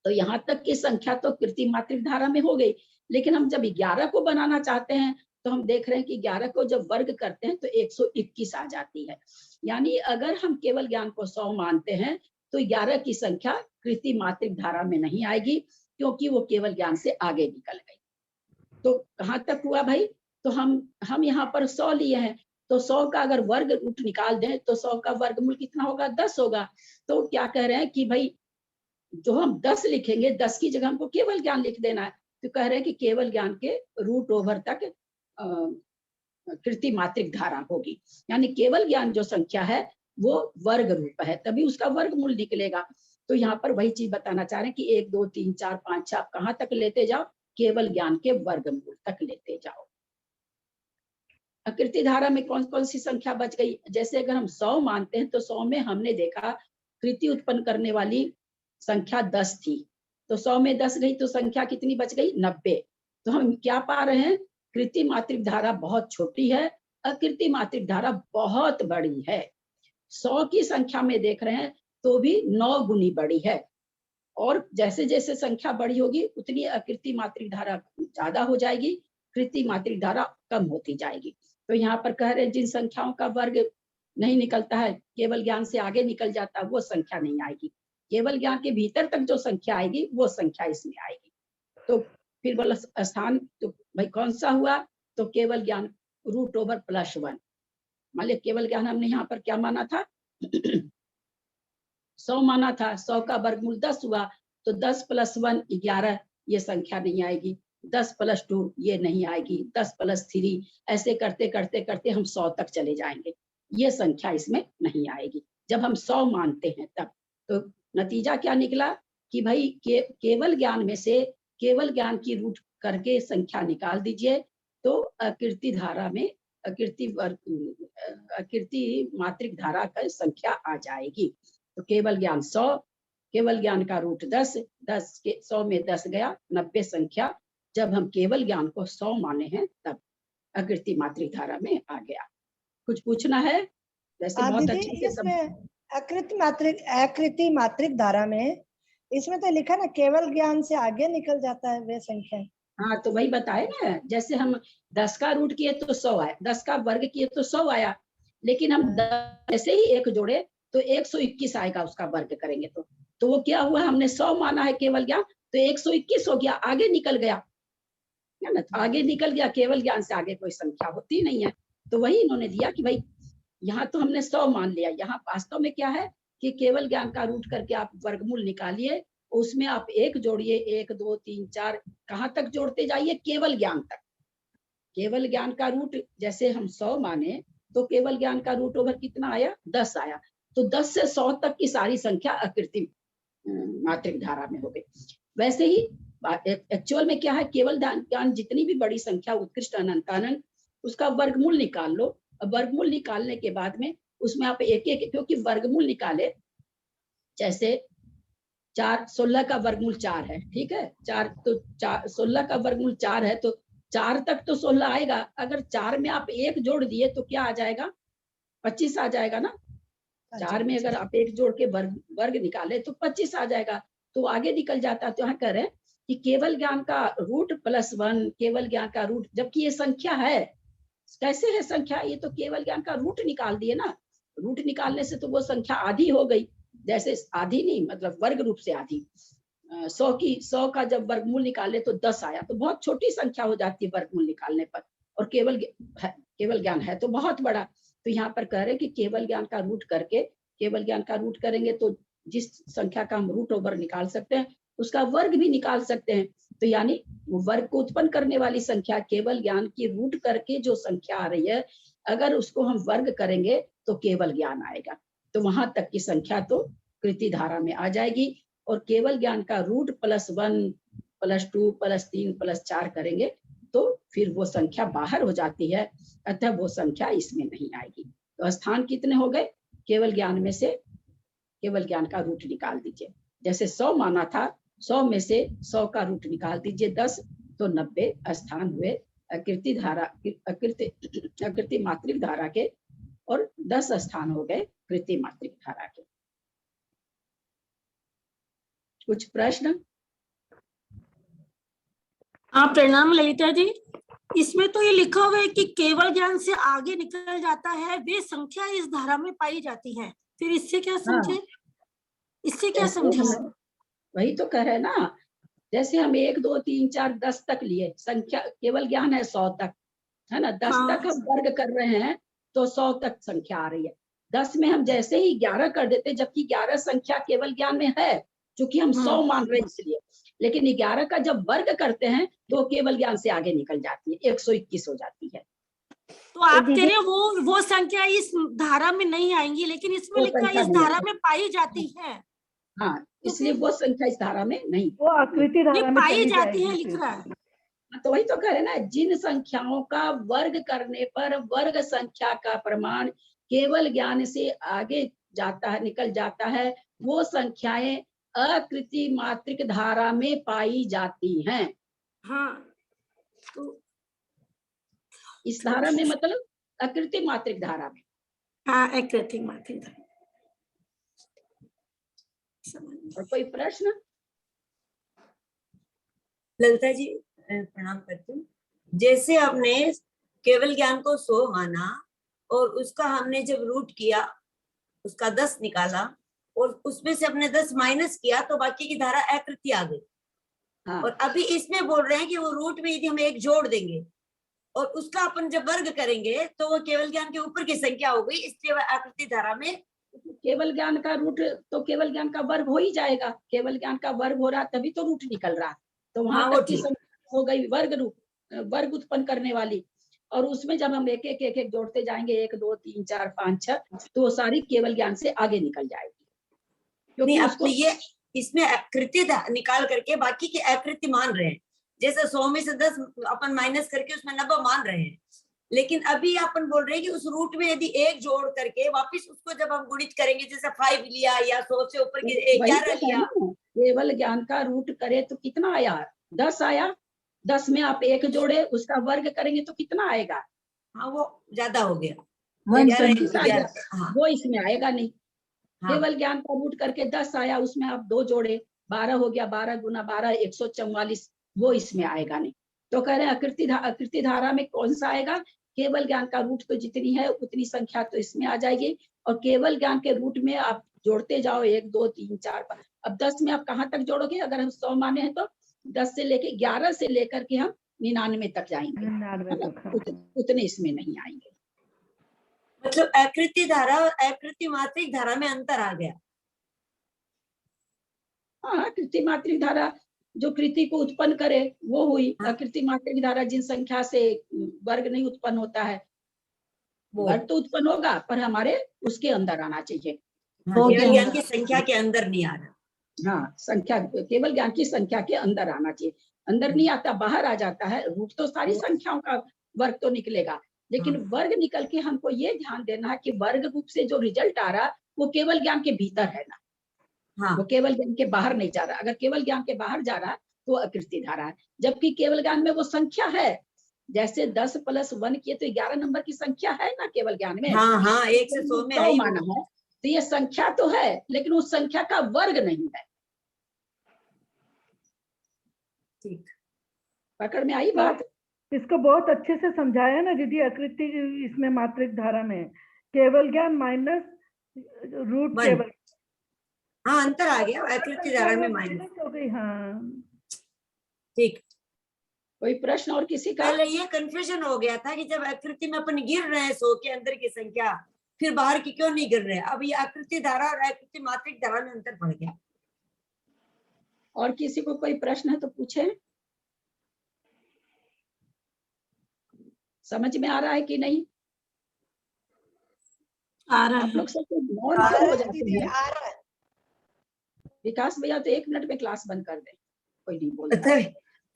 तो यहाँ तक की संख्या तो कृति मात्रिक धारा में हो गई। लेकिन हम जब 11 को बनाना चाहते हैं तो हम देख रहे हैं कि 11 को जब वर्ग करते हैं तो 121 आ जाती है। यानी अगर हम केवल ज्ञान को 100 मानते हैं तो 11 की संख्या कृति मात्रिक धारा में नहीं आएगी, क्योंकि वो केवल ज्ञान से आगे निकल गई। तो कहाँ तक हुआ भाई? तो हम यहाँ पर 100 लिए हैं, तो 100 का अगर वर्ग रूट निकाल दें तो 100 का वर्गमूल कितना होगा? 10 होगा। तो क्या कह रहे हैं कि भाई जो हम 10 लिखेंगे, 10 की जगह हमको केवल ज्ञान लिख देना है। तो कह रहे हैं कि केवल ज्ञान के रूट ओवर तक कृति मात्रिक धारा होगी, यानी केवल ज्ञान जो संख्या है वो वर्ग रूप है, तभी उसका वर्गमूल निकलेगा। तो यहाँ पर वही चीज बताना चाह रहे हैं कि 1 2 3 4 5 6 आप कहाँ तक लेते जाओ? केवल ज्ञान के वर्गमूल तक लेते जाओ। कृति धारा में कौन कौन सी संख्या बच गई? जैसे अगर हम 100 मानते हैं तो 100 में हमने देखा कृति उत्पन्न करने वाली संख्या 10 थी, तो 100 में 10 गई तो संख्या कितनी बच गई? 90। तो हम क्या पा रहे हैं? कृति मात्रिक धारा बहुत छोटी है, अकृति मात्रिक धारा बहुत बड़ी है। 100 की संख्या में देख रहे हैं तो भी 9 गुनी बड़ी है, और जैसे जैसे संख्या बड़ी होगी उतनी अकृति मात्रिक धारा ज्यादा हो जाएगी, कृति मात्रिक धारा कम होती जाएगी। तो यहाँ पर कह रहे हैं जिन संख्याओं का वर्ग नहीं निकलता है, केवल ज्ञान से आगे निकल जाता है, वो संख्या नहीं आएगी। केवल ज्ञान के भीतर तक जो संख्या आएगी वो संख्या इसमें आएगी। तो फिर बोला स्थान, तो भाई कौन सा हुआ? तो केवल ज्ञान रूट ओवर +1। मान लिया केवल ज्ञान हमने यहाँ पर क्या माना था? 100 माना था, 100 का वर्गमूल 10 हुआ, तो 10 + 1 11, ये संख्या नहीं आएगी। 10 + 2 ये नहीं आएगी। 10 + 3, ऐसे करते करते करते हम 100 तक चले जाएंगे, ये संख्या इसमें नहीं आएगी जब हम 100 मानते हैं तब। तो नतीजा क्या निकला कि भाई केवल ज्ञान में से केवल ज्ञान की रूट करके संख्या निकाल दीजिए, तो अकृति धारा में अकृति मात्रिक धारा का संख्या आ जाएगी। तो केवल ज्ञान 100, केवल ज्ञान का रूट 10, 10 के 100 में 10 गया, 90 संख्या जब हम केवल ज्ञान को 100 माने हैं तब अकृति मात्रिक धारा में आ गया। कुछ पूछना है? वैसे बहुत अच्छे से इसमें अकृति मात्रिक धारा में इसमें तो लिखा ना केवल ज्ञान से आगे निकल जाता है वे संख्या। हाँ, तो वही बताए ना, जैसे हम 10 का रूट किए तो 100 आया, 10 का वर्ग किए तो 100 आया, लेकिन हम 10 से ही 1 जोड़े तो 121 आएगा, उसका वर्ग करेंगे तो वो क्या हुआ? हमने 100 माना है केवल ज्ञान, तो 121 हो गया, आगे निकल गया है ना, आगे निकल गया। केवल ज्ञान से आगे कोई संख्या होती नहीं है। तो वही इन्होंने दिया कि भाई यहाँ तो हमने 100 मान लिया, यहाँ वास्तव में क्या है कि केवल ज्ञान का रूट करके आप वर्गमूल निकालिए, उसमें आप 1 जोड़िए, 1 2 3 4 कहाँ तक जोड़ते जाइए? केवल ज्ञान तक। केवल ज्ञान का रूट जैसे हम 100 माने तो केवल ज्ञान का रूट ओवर कितना आया? 10 आया, तो 10 से 100 तक की सारी संख्या अकृति मात्रिक धारा में हो गई। वैसे ही एक्चुअल में क्या है? केवल ज्ञान जितनी भी बड़ी संख्या उत्कृष्ट अनंतानंद, उसका वर्गमूल निकाल लो। वर्गमूल निकालने के बाद में उसमें आप एक एक, क्योंकि वर्गमूल निकाले, जैसे 16 का वर्गमूल 4 है, ठीक है, 16 का वर्गमूल 4 है, तो 4 तक तो 16 आएगा। अगर 4 में आप 1 जोड़ दिए तो क्या आ जाएगा? 25 आ जाएगा ना। 4 में अगर आप 1 जोड़ के वर्ग निकाले तो 25 आ जाएगा, तो आगे निकल जाता है। तो यहाँ कह रहे हैं कि केवल ज्ञान का रूट +1, केवल ज्ञान का रूट, जबकि ये संख्या है। कैसे है संख्या? ये तो केवल ज्ञान का रूट निकाल दिए ना, रूट निकालने से तो वो संख्या आधी हो गई। जैसे आधी नहीं, मतलब वर्ग रूप से आधी। 100 का जब वर्गमूल निकाले तो 10 आया, तो बहुत छोटी संख्या हो जाती है वर्गमूल निकालने पर। और केवल ज्ञान है तो बहुत बड़ा। तो यहाँ पर कह रहे कि केवल ज्ञान का रूट करके, केवल ज्ञान का रूट करेंगे तो जिस संख्या का हम रूट ओवर निकाल सकते हैं उसका वर्ग भी निकाल सकते हैं। तो यानी वर्ग को उत्पन्न करने वाली संख्या केवल ज्ञान की रूट करके जो संख्या आ रही है, अगर उसको हम वर्ग करेंगे तो केवल ज्ञान आएगा। तो वहां तक की संख्या तो कृति धारा में आ जाएगी। और केवल ज्ञान का रूट +1 +2 +3 +4 करेंगे तो फिर वो संख्या बाहर हो जाती है, अतः वो संख्या इसमें नहीं आएगी। तो स्थान कितने हो गए? केवल ज्ञान में से केवल ज्ञान का रूट निकाल दीजिए। जैसे 100 माना था, 100 में से 100 का रूट निकाल दीजिए 10, तो 90 स्थान हुए अकृति धारा, अकृति मात्रिक धारा के, और 10 स्थान हो गए कृति मात्रिक धारा के। कुछ प्रश्न? हाँ, प्रणाम ललिता जी। इसमें तो ये लिखा हुआ है कि केवल ज्ञान से आगे निकल जाता है वे संख्या इस धारा में पाई जाती है। फिर इससे क्या समझे? इससे क्या समझे? वही तो कह रहे हैं ना, जैसे हम 1 2 3 4 10 तक लिए, संख्या केवल ज्ञान है 100 तक, है ना। 10 तक हम वर्ग कर रहे हैं तो 100 तक संख्या आ रही है। 10 में हम जैसे ही 11 कर देते, जबकि 11 संख्या केवल ज्ञान में है, क्योंकि हम 100 मान रहे हैं इसलिए। लेकिन 11 का जब वर्ग करते हैं तो केवल ज्ञान से आगे निकल जाती है, 121 हो जाती है। तो आप कह रहे हैं वो संख्या इस धारा में नहीं आएंगी, लेकिन इसमें लिखा है इस धारा में पाई जाती है। हाँ, इसलिए वो संख्या इस धारा में नहीं, वो आकृति धारा में पाई जाती है लिख रहा है। तो वही तो कह रहे ना, जिन संख्याओं का वर्ग करने पर वर्ग संख्या का प्रमाण केवल ज्ञान से आगे जाता है, निकल जाता है, वो संख्याएं अकृति मात्रिक धारा में पाई जाती हैं। हाँ, तो इस धारा में मतलब अकृति मात्रिक धारा में। हाँ, अकृति मात्रिक धारा। और कोई प्रश्न? ललिता जी प्रणाम करती हूँ। जैसे आपने केवल ज्ञान को 100 माना और उसका हमने जब रूट किया, उसका 10 निकाला और उसमें से अपने 10 माइनस किया तो बाकी की धारा अकृति आ गई। हाँ। और अभी इसमें बोल रहे हैं कि वो रूट में यदि हम 1 जोड़ देंगे और उसका अपन जब वर्ग करेंगे तो वो केवल ज्ञान के ऊपर की संख्या हो गई, इसलिए वह आकृति धारा में। केवल ज्ञान का रूट तो केवल ज्ञान का वर्ग हो ही जाएगा, केवल ज्ञान का वर्ग हो रहा तभी तो रूट निकल रहा, तो वहां तक की संख्या हो गई वर्ग रूप, वर्ग उत्पन्न करने वाली। और उसमें जब हम एक एक जोड़ते जाएंगे 1 2 3 4 5 6 तो सारी केवल ज्ञान से आगे निकल जाएगी। क्योंकि आपको ये इसमें आकृति निकाल करके बाकी की आकृति मान रहे हैं। जैसे 100 में से 10 अपन माइनस करके उसमें 90 मान रहे हैं, लेकिन अभी अपन बोल रहे हैं कि उस रूट में यदि 1 जोड़ करके वापस उसको जब हम गुणित करेंगे, जैसे 5 लिया या 100 से ऊपर के 11 लिया, केवल ज्ञान का रूट करे तो कितना आया? 10 आया। 10 में आप 1 जोड़े, उसका वर्ग करेंगे तो कितना आएगा? हाँ, वो ज्यादा हो गया, वो इसमें आएगा नहीं। केवल ज्ञान का रूट करके 10 आया, उसमें आप 2 जोड़े, 12 हो गया, 12 गुना 12 144, वो इसमें आएगा नहीं। तो कह रहे हैं अकृति धारा में कौन सा आएगा? केवल ज्ञान का रूट तो जितनी है उतनी संख्या तो इसमें आ जाएगी, और केवल ज्ञान के रूट में आप जोड़ते जाओ 1 2 3 4 5। अब 10 में आप कहाँ तक जोड़ोगे? अगर हम 100 माने हैं तो 10 से लेके 11 से लेकर के हम 99 तक जाएंगे, उतने इसमें नहीं आएंगे। मतलब आकृति धारा और आकृति मात्रिक धारा में अंतर आ गया। हाँ, आकृति मात्रिक धारा जो कृति को उत्पन्न करे वो हुई। आकृति मात्रिक धारा जिन संख्या से वर्ग नहीं उत्पन्न होता है, वर्ग तो उत्पन्न होगा पर हमारे उसके अंदर आना चाहिए। केवल ज्ञान की संख्या के अंदर नहीं आ रहा। हाँ, संख्या केवल ज्ञान की संख्या के अंदर आना चाहिए। अंदर नहीं आता, बाहर आ जाता है। रूट तो सारी संख्याओं का वर्ग तो निकलेगा, लेकिन वर्ग निकल के हमको ये ध्यान देना है कि वर्ग रूप से जो रिजल्ट आ रहा वो केवल ज्ञान के भीतर है ना। हाँ। वो केवल ज्ञान के बाहर नहीं जा रहा। अगर केवल ज्ञान के बाहर जा रहा तो अकृति धारा है, जबकि केवल ज्ञान में वो संख्या है। जैसे 10 + 1 किए तो 11 नंबर की संख्या है ना केवल ज्ञान में। हाँ हाँ, 1 से 100 में है माना है, तो ये संख्या तो है लेकिन उस संख्या का वर्ग नहीं है। ठीक, पकड़ में आई बात? इसको बहुत अच्छे से समझाया ना दीदी। आकृति इसमें मात्रिक धारा में केवल ज्ञान माइनस रूट केवल, हाँ अंतर आ गया। आकृति धारा में माइनस हो गई। हाँ ठीक। कोई प्रश्न और किसी का? पहले ये कंफ्यूजन हो गया था कि जब आकृति में अपन गिर रहे हैं 100 के अंदर की संख्या, फिर बाहर की क्यों नहीं गिर रहे? अब ये आकृति धारा और आकृति मात्रिक धारा में अंतर पड़ गया। और किसी को कोई प्रश्न है तो पूछे। समझ में आ रहा है कि नहीं? आ रहा आप है। लोग सब तो मौन आ क्यों रहा हो है जाते दीदी, हैं? आ रहा है। विकास भैया तो 1 मिनट में क्लास बंद कर दे, कोई नहीं बोलता।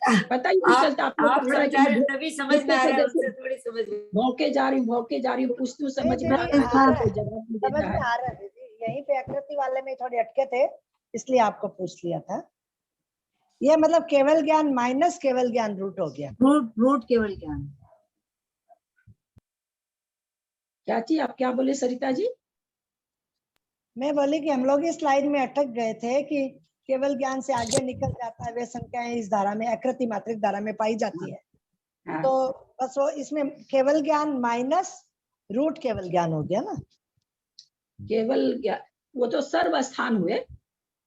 पता पता ही नहीं चलता। आप लोग आप को लग रहा है कि समझा रहे मैं तभी समझ में आ रहा है, जैसे उनसे थोड़ी समझ में। भौंके जा रही हूँ, पूछती हूँ, समझ में नहीं आ दीदी, रहा आ है रहा तो है, जवाब नहीं समझ देता में है। आ रहा है दीदी। यहीं पे आकृति वाले में थोड़े अटके थे, इसलिए आपको पूछ लिया था। ये मतलब केवल ज्ञान माइनस केवल ज्ञान रूट हो गया। रूट केवल ज्ञान। क्या चीज आप क्या बोले सरिता जी? मैं बोली कि हम लोग इस स्लाइड में अटक गए थे कि केवल ज्ञान से आगे निकल जाता है, वे संख्याएं इस धारा में आकृति मात्रिक धारा में पाई जाती है। हाँ। तो बस वो इसमें केवल ज्ञान माइनस रूट केवल ज्ञान हो गया ना। केवल ज्ञान वो तो सर्व स्थान हुए,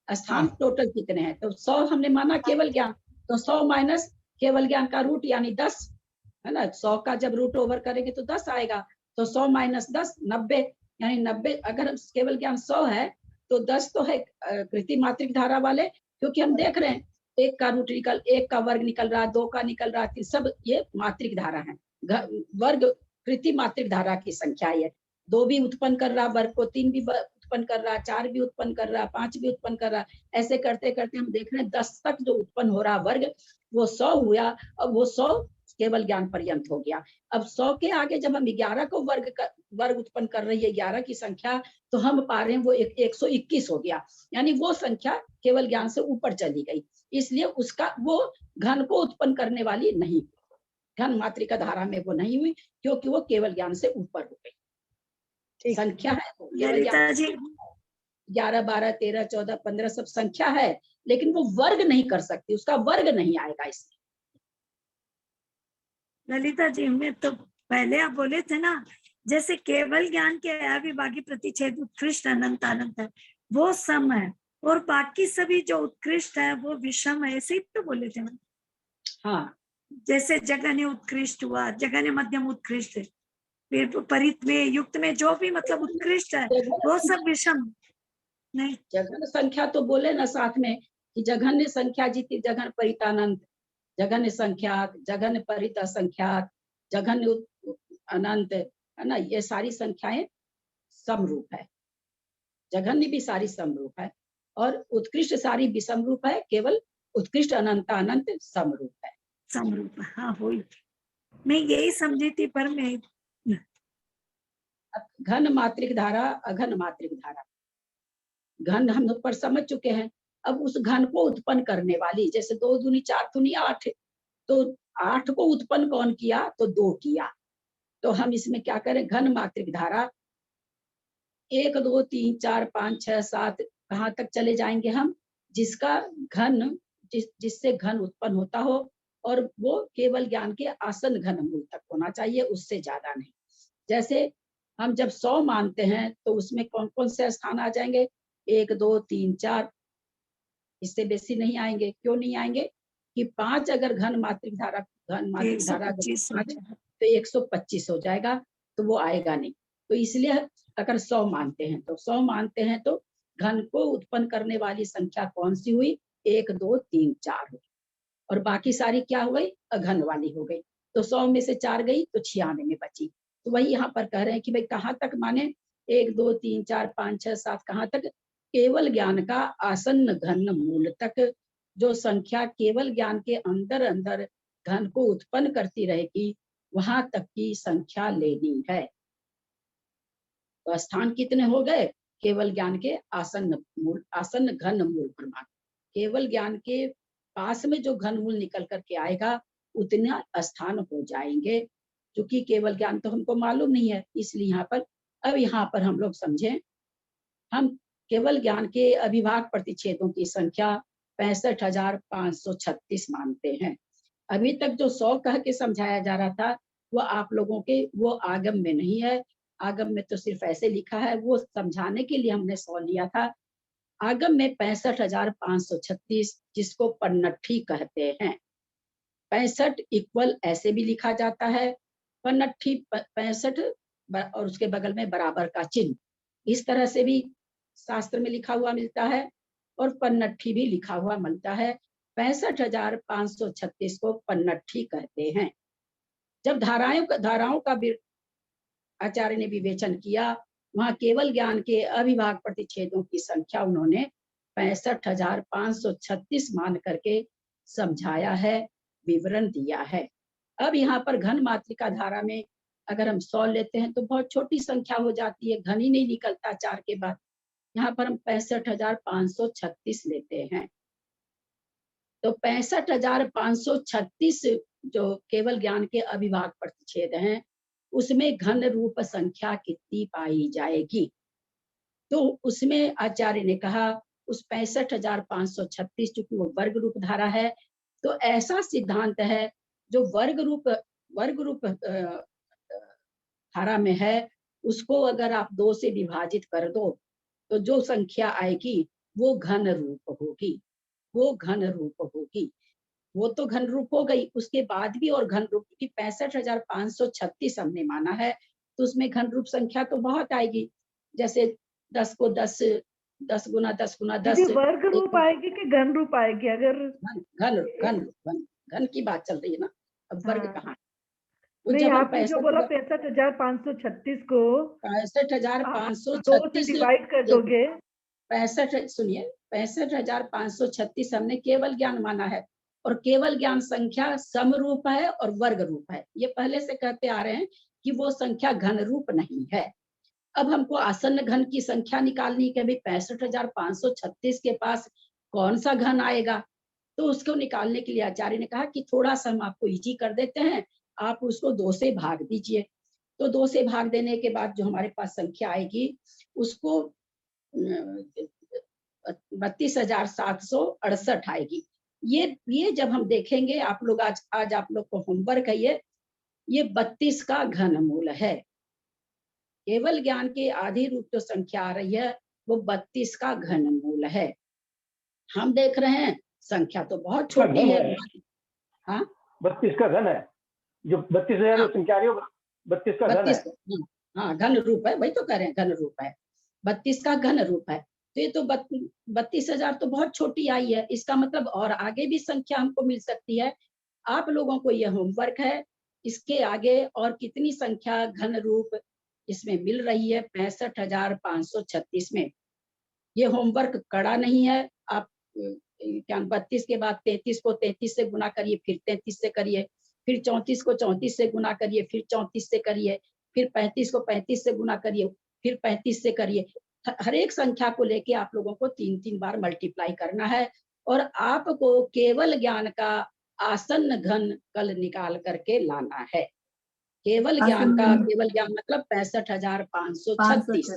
स्थान टोटल कितने हैं? तो 100 हमने माना केवल ज्ञान, तो 100 माइनस केवल ज्ञान का रूट यानी 10 है ना। 100 का जब रूट ओवर करेंगे तो 10 आएगा, तो 100 माइनस 10 90, यानी 90। अगर केवल ज्ञान 100 है तो 10 तो है कृति मात्रिक धारा वाले, क्योंकि हम देख रहे हैं 1 का रूट निकल, 1 का वर्ग निकल रहा, 2 का निकल रहा, सब ये मात्रिक धारा है। वर्ग कृति मात्रिक धारा की संख्या है। 2 भी उत्पन्न कर रहा वर्ग को, 3 भी उत्पन्न कर रहा, 4 भी उत्पन्न कर रहा, 5 भी उत्पन्न कर रहा। ऐसे करते करते हम देख रहे हैं 10 तक जो उत्पन्न हो रहा वर्ग वो 100 हुआ। अब वो 100 केवल ज्ञान पर्यंत हो गया। अब 100 के आगे जब हम 11 को वर्ग उत्पन्न कर रही है 11 की संख्या, तो हम पा रहे हैं वो 121 हो गया, यानी वो संख्या केवल ज्ञान से ऊपर चली गई। इसलिए उसका वो घन को उत्पन्न करने वाली नहीं, घन मात्रिका धारा में वो नहीं हुई, क्योंकि वो केवल ज्ञान से ऊपर हो गई। संख्या है तो केवल ज्ञान 11 12 13 14 15 सब संख्या है, लेकिन वो वर्ग नहीं कर सकती, उसका वर्ग नहीं आएगा इसमें। ललिता जी, में तो पहले आप बोले थे ना, जैसे केवल ज्ञान के अविभागी प्रतिच्छेद उत्कृष्ट अनंत अनंत है, वो सम है, और बाकी सभी जो उत्कृष्ट है वो विषम है, ऐसे ही तो बोले थे ना। हाँ, जैसे जगन्य उत्कृष्ट हुआ, जगन्य मध्यम उत्कृष्ट है, फिर परित में युक्त में जो भी मतलब उत्कृष्ट है वो सब विषम नहीं। जघन्य संख्या तो बोले ना साथ में कि जघन्य संख्या जीती जघन परितानंत, जघन्य संख्यात, जघन्य परित असंख्यात, जघन्य अनंत, है ना। ये सारी संख्याएं समरूप है, जघन्य भी सारी समरूप है, और उत्कृष्ट सारी विषम रूप है, केवल उत्कृष्ट अनंत अनंत समरूप है। समरूप, हाँ वही मैं यही समझी थी। पर मैं घन मात्रिक धारा अघन मात्रिक धारा, घन हम लोग पर समझ चुके हैं। अब उस घन को उत्पन्न करने वाली, जैसे 2 दूनी 4 दूनी 8, तो 8 को उत्पन्न कौन किया? तो 2 किया। तो हम इसमें क्या करें? घन मात्रिक धारा 1 2 3 4 5 6 7 कहाँ तक चले जाएंगे हम? जिसका घन जिससे घन उत्पन्न होता हो, और वो केवल ज्ञान के आसन घन मूल तक होना चाहिए, उससे ज्यादा नहीं। जैसे हम जब 100 मानते हैं तो उसमें कौन कौन से स्थान आ जाएंगे? 1 2 3 4, इससे बेसी नहीं आएंगे। क्यों नहीं आएंगे? कि 5 अगर घन मात्रिक धारा 125 तो 125 हो जाएगा, तो वो आएगा नहीं। तो इसलिए अगर 100 मानते हैं तो 100 मानते हैं तो घन को उत्पन्न करने वाली संख्या कौन सी हुई? 1 2 3 4 हुई, और बाकी सारी क्या हो गई? अघन वाली हो गई। तो 100 में से 4 गई तो 96 में बची। तो वही यहाँ पर कह रहे हैं कि भाई कहाँ तक माने? 1 2 3 4 5 6 7 कहाँ तक? केवल ज्ञान का आसन्न घन मूल तक, जो संख्या केवल ज्ञान के अंदर अंदर घन को उत्पन्न करती रहेगी, वहां तक की संख्या लेनी है। तो स्थान कितने हो गए? केवल ज्ञान के आसन्न घन मूल प्रमाण। केवल ज्ञान के पास में जो घन मूल निकल करके आएगा उतना स्थान हो जाएंगे। क्योंकि केवल ज्ञान तो हमको मालूम नहीं है, इसलिए यहाँ पर हम लोग समझें, हम केवल ज्ञान के अविभाग प्रतिच्छेदों की संख्या 65,536 मानते हैं। अभी तक जो 100 कह के समझाया जा रहा था वो आप लोगों के वो आगम में नहीं है। आगम में तो सिर्फ ऐसे लिखा है, वो समझाने के लिए हमने 100 लिया था। आगम में 65,536, जिसको पन्नठी कहते हैं। 65 इक्वल ऐसे भी लिखा जाता है, पन्नट्ठी 65 और उसके बगल में बराबर का चिन्ह, इस तरह से भी शास्त्र में लिखा हुआ मिलता है और पन्नट्ठी भी लिखा हुआ मिलता है। 65,536 को पन्नट्ठी कहते हैं। जब धाराओं का आचार्य ने विवेचन किया, वहां केवल ज्ञान के अविभाग प्रतिच्छेदों की संख्या उन्होंने 65,536 मान करके समझाया है, विवरण दिया है। अब यहाँ पर घन मात्रिका धारा में अगर हम 100 लेते हैं तो बहुत छोटी संख्या हो जाती है, घन ही नहीं निकलता 4 के बाद। यहाँ पर हम 65,536 लेते हैं, तो 65,536 जो केवल ज्ञान के अविभाग प्रतिच्छेद हैं, उसमें घन रूप संख्या कितनी पाई जाएगी? तो उसमें आचार्य ने कहा उस 65,536 चूंकि वो वर्ग रूप धारा है, तो ऐसा सिद्धांत है जो वर्ग रूप धारा में है, उसको अगर आप 2 से विभाजित कर दो तो जो संख्या आएगी वो घन रूप होगी, वो घन रूप होगी। वो तो घन रूप हो गई, उसके बाद भी और घन रूप की 65,536 हमने माना है, तो उसमें घन रूप संख्या तो बहुत आएगी। जैसे 10 को 10 गुना 10 गुना 10 वर्ग रूप आएगी कि घन रूप आएगी? अगर घन की बात चल रही है ना, अब वर्ग कहाँ? तो नहीं, जब हम आपने जो बोला 65,536 को 65,536 डिवाइड कर दोगे, 65,536 हमने केवल ज्ञान माना है, और केवल ज्ञान संख्या समरूप है और वर्ग रूप है। ये पहले से कहते आ रहे हैं कि वो संख्या घन रूप नहीं है। अब हमको आसन्न घन की संख्या निकालनी है, भाई 65,536 के पास कौन सा घन आएगा? तो उसको निकालने के लिए आचार्य ने कहा कि थोड़ा सा हम आपको इजी कर देते हैं, आप उसको 2 से भाग दीजिए। तो 2 से भाग देने के बाद जो हमारे पास संख्या आएगी उसको 32,768 आएगी। ये जब हम देखेंगे, आप लोग आज आप लोग को होमवर्क है, ये 32 का घनमूल है। केवल ज्ञान के आधी रूप जो संख्या आ रही है वो 32 का घनमूल है। हम देख रहे हैं संख्या तो बहुत छोटी है। हाँ, 32 का घन है, जो 32,000 संख्या आ रही है 32 का घन है। हाँ, घन रूप है, वही तो कह रहे हैं, घन रूप है, 32 का घन रूप है। तो ये तो 32,000 तो बहुत छोटी आई है, इसका मतलब और आगे भी संख्या हमको मिल सकती है। आप लोगों को यह होमवर्क है, इसके आगे और कितनी संख्या घन रूप इसमें मिल रही है 65,536 में। ये होमवर्क कड़ा नहीं है। आप 32 के बाद 33 को 33 से गुना करिए, फिर 33 से करिए, फिर 34 को 34 से गुना करिए, फिर 34 से करिए, फिर 35 को 35 से गुना करिए, फिर 35 से करिए। हर एक संख्या को लेके आप लोगों को 3-3 बार मल्टीप्लाई करना है, और आपको केवल ज्ञान का आसन्न घन कल निकाल करके लाना है। केवल ज्ञान मतलब 65,536।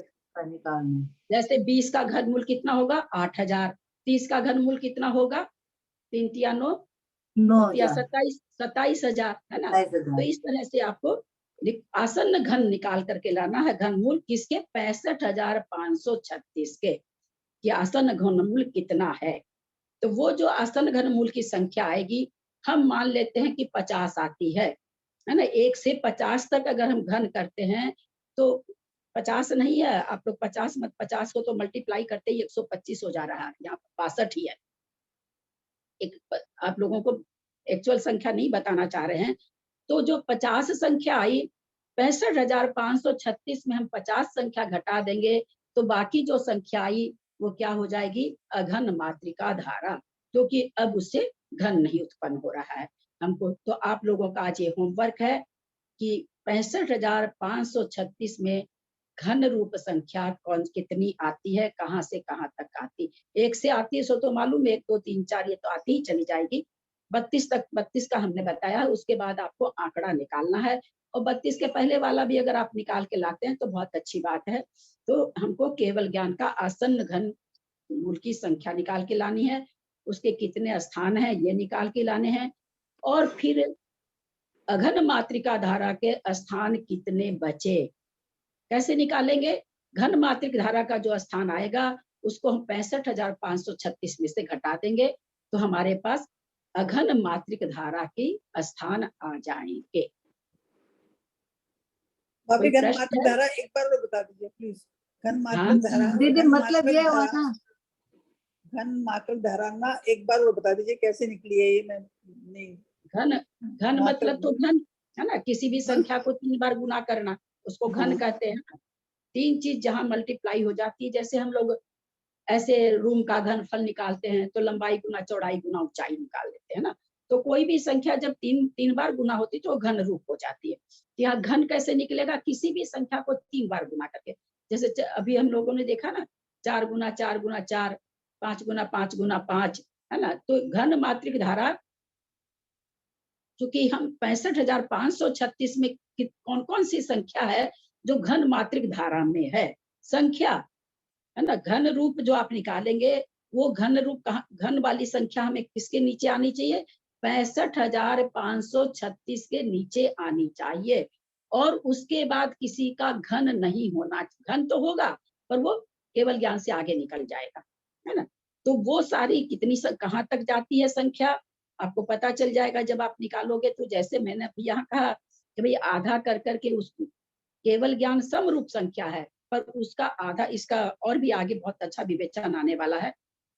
जैसे 20 का घनमूल कितना होगा? 8,000। 30 का घनमूल कितना होगा? 3 तिया 9 या 27,000 है ना। तो इस तरह से आपको आसन्न घन निकाल करके लाना है। घनमूल किसके? 65,536 के। कि आसन्न घनमूल कितना है। तो वो जो आसन्न घनमूल की संख्या आएगी, हम मान लेते हैं कि 50 आती है ना। 1 से 50 तक अगर हम घन करते हैं तो 50 नहीं है, आप लोग 50 को तो मल्टीप्लाई करते ही 125 हो जा रहा है, यहाँ 62 ही है। आप लोगों को एक्चुअल संख्या नहीं बताना चाह रहे हैं। तो जो 50 संख्या आई, 65,536 में हम 50 संख्या घटा देंगे तो बाकी जो संख्या आई वो क्या हो जाएगी? अघन मात्रिका धारा, क्योंकि अब उससे घन नहीं उत्पन्न हो रहा है हमको। तो आप लोगों का आज ये होमवर्क है कि 65,536 में घन रूप संख्या कितनी आती है, कहाँ से कहाँ तक आती? 1 से आती है सो तो मालूम है, 1 2 3 4 ये तो आती ही चली जाएगी। 32 तक, 32 का हमने बताया। उसके बाद आपको आंकड़ा निकालना है, और 32 के पहले वाला भी अगर आप निकाल के लाते हैं तो बहुत अच्छी बात है। तो हमको केवल ज्ञान का आसन्न घन मूल की संख्या निकाल के लानी है, उसके कितने स्थान हैं ये निकाल के लाने हैं, और फिर अघन मात्रिका धारा के स्थान कितने बचे कैसे निकालेंगे? घन मात्रिक धारा का जो स्थान आएगा उसको हम 65,536 में से घटा देंगे, तो हमारे पास अघन मात्रिक धारा के स्थान आ जाएंगे। भाभी कोई घन प्रश्न मात्रिक है? धारा एक बार और बता दीजिए प्लीज। घन हाँ मात्रिक धारा, दीदी घन मतलब मात्रिक ये हुआ धारा, ना, घन मात्रिक धारा ना एक बार और बता दीजिए कैसे निकली है ये, मैं नहीं। घन घन मतलब तो घन है ना, किसी भी हाँ। संख्या को 3 बार गुना करना, उसको घन हाँ। कहते हैं ना। 3 चीज जहाँ मल्टीप्लाई हो जाती है, जैसे हम लोग ऐसे रूम का घनफल निकालते हैं तो लंबाई गुना चौड़ाई गुना ऊंचाई निकाल लेते हैं ना। तो कोई भी संख्या जब 3 बार गुना होती है तो घन रूप हो जाती है। तो यहाँ घन कैसे निकलेगा? किसी भी संख्या को 3 बार गुना करके, जैसे अभी हम लोगों ने देखा ना 4 गुना 4 गुना 4, 5 गुना 5 गुना 5, है ना। तो घन मात्रिक धारा, क्योंकि हम 65,536 में कौन कौन सी संख्या है जो घन मात्रिक धारा में है संख्या, है ना। घन रूप जो आप निकालेंगे वो घन रूप घन वाली संख्या हमें किसके नीचे आनी चाहिए? 65,536 के नीचे आनी चाहिए। और उसके बाद किसी का घन नहीं होना, घन तो होगा पर वो केवल ज्ञान से आगे निकल जाएगा, है ना। तो वो सारी कितनी कहाँ तक जाती है संख्या आपको पता चल जाएगा जब आप निकालोगे। तो जैसे मैंने अभी यहाँ कहा कि भाई आधा कर करके उसको केवल ज्ञान समरूप संख्या है, पर उसका आधा, इसका और भी आगे बहुत अच्छा विवेचन आने वाला है।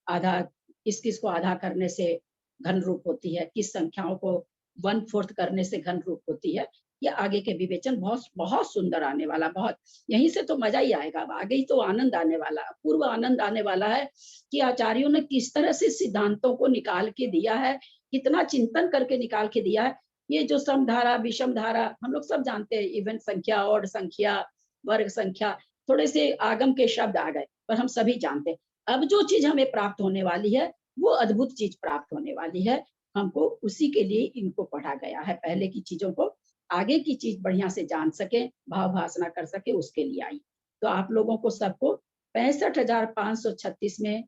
आधा किस को आधा करने से घन रूप होती है, किस संख्याओं को 1/4 करने से घन रूप होती है, ये आगे के विवेचन बहुत बहुत सुंदर आने वाला। बहुत यहीं से तो मजा ही आएगा, आगे ही तो आनंद आने वाला, पूर्व आनंद आने वाला है कि आचार्यों ने किस तरह से सिद्धांतों को निकाल के दिया है, कितना चिंतन करके निकाल के दिया है। ये जो समधारा विषम धारा हम लोग सब जानते हैं, इवन संख्या, ऑड संख्या, वर्ग संख्या, थोड़े से आगम के शब्द आ गए पर हम सभी जानते हैं। अब जो चीज हमें प्राप्त होने वाली है वो अद्भुत चीज प्राप्त होने वाली है हमको, उसी के लिए इनको पढ़ा गया है। पहले की चीजों को, आगे की चीज बढ़िया से जान सके, भाव भासना कर सके, उसके लिए आई। तो आप लोगों को सबको 65,536 में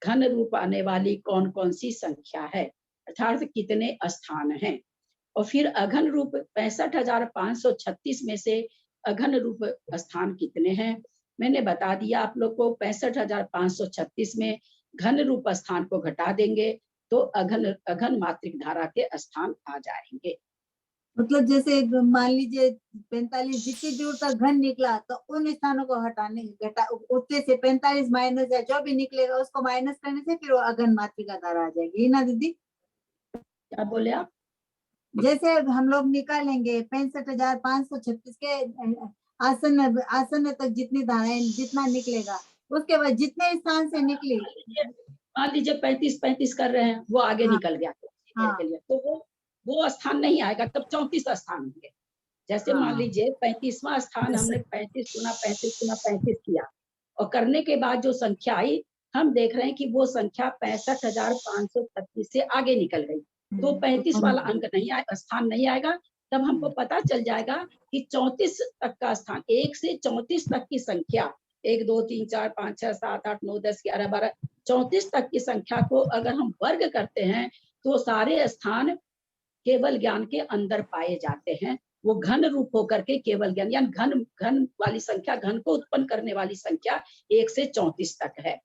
घन रूप आने वाली कौन कौन सी संख्या है, अर्थात कितने स्थान हैं। और फिर अघन रूप 65,536 में से अघन रूप स्थान कितने हैं मैंने बता दिया आप लोग को। 65,536 में घन रूप स्थान को घटा देंगे तो अघन मात्रिक धारा के स्थान आ जाएंगे। मतलब जैसे मान लीजिए 45 जितनी दूर तक घन निकला तो उन स्थानों को हटाने उतने से 45 माइनस या जो भी निकलेगा उसको माइनस करने से फिर वो अघन मात्रिका धारा आ जाएगी ना दीदी? क्या बोले आप? जैसे हम लोग निकालेंगे 65,536 के आसन तक जितनी धाराएं जितना निकलेगा, उसके बाद जितने स्थान से निकली, मान लीजिए 35 कर रहे हैं, वो आगे निकल गया के लिए, तो वो स्थान नहीं आएगा, तब 34 स्थान होंगे। जैसे मान लीजिए 35वां स्थान हमने 35 गुना 35 गुना 35 किया और करने के बाद जो संख्या आई, हम देख रहे हैं कि वो संख्या 65,536 से आगे निकल गई, तो 35 वाला अंक नहीं आए, स्थान नहीं आएगा। तब हमको पता चल जाएगा कि 34 तक का स्थान, 1 से 34 तक की संख्या, 1 2 3 4 5 6 7 8 9 10 11 12 34 तक की संख्या को अगर हम वर्ग करते हैं तो सारे स्थान केवल ज्ञान के अंदर पाए जाते हैं। वो घन रूप होकर के केवल ज्ञान, यानी घन वाली संख्या, घन को उत्पन्न करने वाली संख्या 1 से 34 तक है।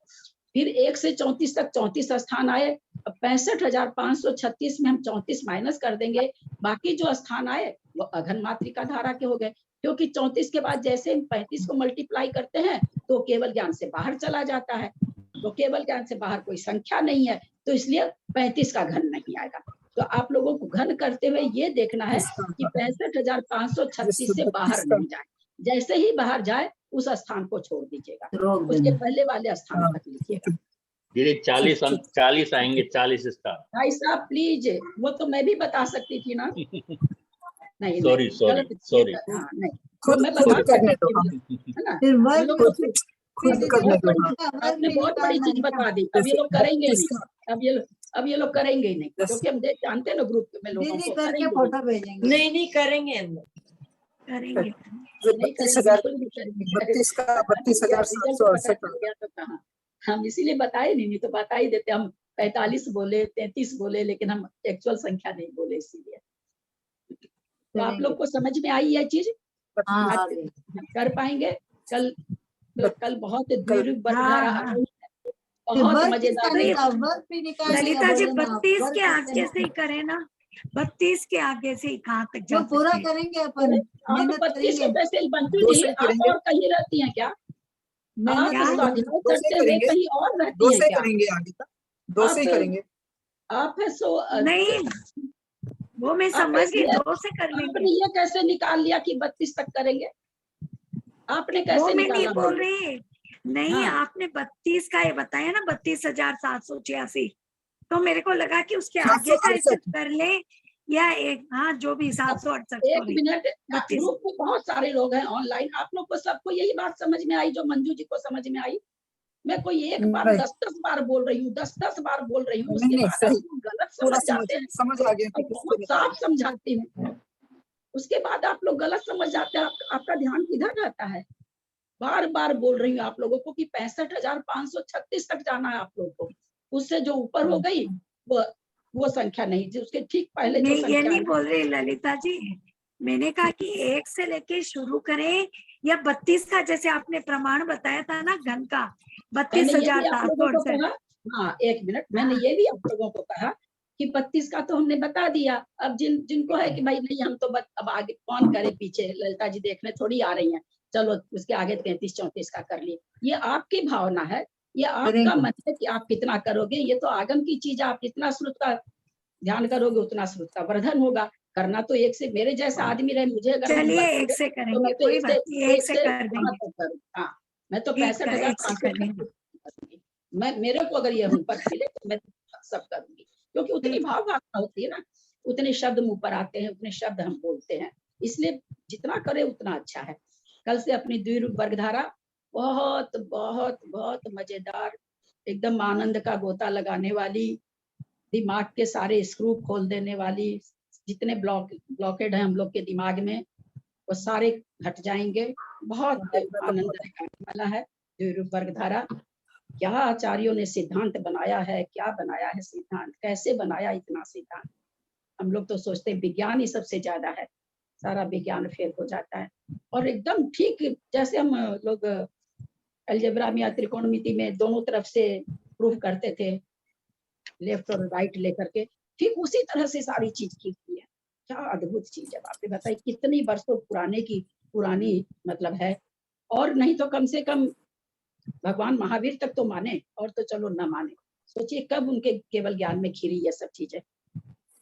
फिर 1 से 34 तक 34 स्थान आए। अब 65,536 में हम 34 माइनस कर देंगे, बाकी जो स्थान आए वो अघन मात्रिका धारा के हो गए, क्योंकि 34 के बाद जैसे हम 35 को मल्टीप्लाई करते हैं तो केवल ज्ञान से बाहर चला जाता है, तो केवल ज्ञान से बाहर कोई संख्या नहीं है, तो इसलिए 35 का घन नहीं आएगा। तो आप लोगों को घन करते हुए ये देखना है कि 65,536 से बाहर नहीं जाए, जैसे ही बाहर जाए उस स्थान को छोड़ दीजिएगा, उसके पहले वाले स्थान तक लिखिएगा। दीदी 40 आएंगे, 40 स्टार। भाई साहब प्लीज, वो तो मैं भी बता सकती थी ना। नहीं सॉरी हाँ नहीं, मैं बता सकती थी, है ना। आपने बहुत बड़ी चीज बता दी, अब ये लोग करेंगे नहीं, अब ये लोग करेंगे ही नहीं, क्योंकि हम जानते हैं ना ग्रुप में लोगों को करके फोटो भेजेंगे। नहीं करेंगे हम लोग, करेंगे। 32,768 हम इसीलिए बताए नहीं तो बता ही देते। हम 45 बोले, 33 बोले, लेकिन हम एक्चुअल संख्या नहीं बोले, इसीलिए। तो आप लोग को समझ में आई ये चीज? कर पाएंगे? कल बहुत द्विरूप वर्ग धारा आ रही है, बहुत वर्ग मजेदार किसका है। निकाल, वर्ग भी निकाल दिया ललिता जी बोले ना आप, 32 वर्ग के किसका आगे से ही करें ना, 32 के आगे से ही कहाँ तक जा वो पूरा सकते हैं? करेंगे अपन, आप मेहनत 32 करेंगे, पैसे बंटू दो जी, से ही आप करेंगे, और कहीं रहती हैं क्या? मेहनत आप क्या? करेंगे। स्वाध्याय दो से ही करते हुए करेंगे, कहीं और दो रहती हैं से ही क्या? करेंगे आगे तक, दो से ही आप करेंगे। आप है सो नहीं, वो मैं समझ गई, आपने 2 से कर लेंगे। ये कैसे निकाल लिया कि 32 तक करेंगे? आपने वो कैसे मैं नहीं निकाला? बोल रही, नहीं हाँ। आपने 32 का ये बताया ना, 32,786, तो मेरे को लगा कि उसके आगे का ऐसे 768 कर ले, या एक, हाँ जो भी 768, एक सॉरी मिनट, 32। ग्रुप में बहुत सारे लोग हैं ऑनलाइन, आप लोग को सबको यही बात समझ में आई जो मंजू जी को समझ में आई? मैं कोई एक बार नहीं 10-10 बार बोल रही हूँ, 10-10 बार बोल रही हूँ, नहीं उसके नहीं, बाद सही, आप लोग गलत पूरा समझ जाते हैं। समझ आ गया कि और किसको बहुत बता साफ समझाती हूँ, उसके बाद आप लोग गलत समझ जाते हैं। आपका ध्यान किधर रहता है? बार बार बोल रही हूँ आप लोगों को कि 65,536 तक जाना है आप लोगों को। उससे जो ऊपर हो गई वो संख्या नहीं, जो उसके ठीक पहले जो मैं ये संख्या नहीं है। बोल रही ललिता जी, मैंने कहा कि 1 से लेके शुरू करें, या 32 का जैसे आपने प्रमाण बताया था ना घन का, मैंने ये भी आप लोगों को 32,768। कहा, हाँ एक मिनट, मैंने ये भी आप लोगों को कहा कि 32 का तो हमने बता दिया। अब जिनको है कि भाई नहीं हम तो अब आगे कौन करे पीछे, ललिता जी देखने थोड़ी आ रही हैं, चलो उसके आगे 33-34 का कर लिए। ये आपकी भावना है, ये आपका मन है कि आप कितना करोगे। ये तो आगम की चीज है, आप जितना श्रुत का ध्यान करोगे उतना श्रुत का वर्धन होगा। करना तो एक से, मेरे जैसा आदमी रहे, मुझे अगर चलिए नंबर 1 से तो करेंगे, मैं तो कोई बात नहीं, 1 से कर कहाँ देंगे। तक करूँ? हाँ, मैं तो ठीक है, 1 से कर लेंगे। 65,000 मैं, मेरे को अगर ये पर मिले तो मैं सब करूंगी, क्योंकि उतनी भाव भावना होती है ना, उतने शब्द मुंह पर आते हैं, उतने शब्द हम बोलते हैं, इसलिए जितना करे उतना अच्छा है। कल से अपनी द्विरूप वर्गधारा बहुत बहुत बहुत मजेदार, एकदम आनंद का गोता लगाने वाली, दिमाग के सारे स्क्रू खोल देने वाली, जितने ब्लॉकेड है हम लोग के दिमाग में वो सारे हट जाएंगे। बहुत आनंद वाला है द्विरूप वर्गधारा। क्या आचार्यों ने सिद्धांत बनाया है, क्या बनाया है सिद्धांत, कैसे बनाया इतना सिद्धांत। हम लोग तो सोचते हैं विज्ञान ही सबसे ज्यादा है, सारा विज्ञान फेल हो जाता है। और एकदम ठीक जैसे हम लोग अलजेब्रा में या त्रिकोणमिति में दोनों तरफ से प्रूफ करते थे, लेफ्ट और राइट लेकर के, ठीक उसी तरह से सारी चीज की हुई है। क्या अद्भुत चीज है, आपने बताइए कितनी वर्षों पुरानी मतलब है। और नहीं तो कम से कम भगवान महावीर तक तो माने, और तो चलो न माने, सोचिए कब उनके केवल ज्ञान में खीरी ये सब चीजें।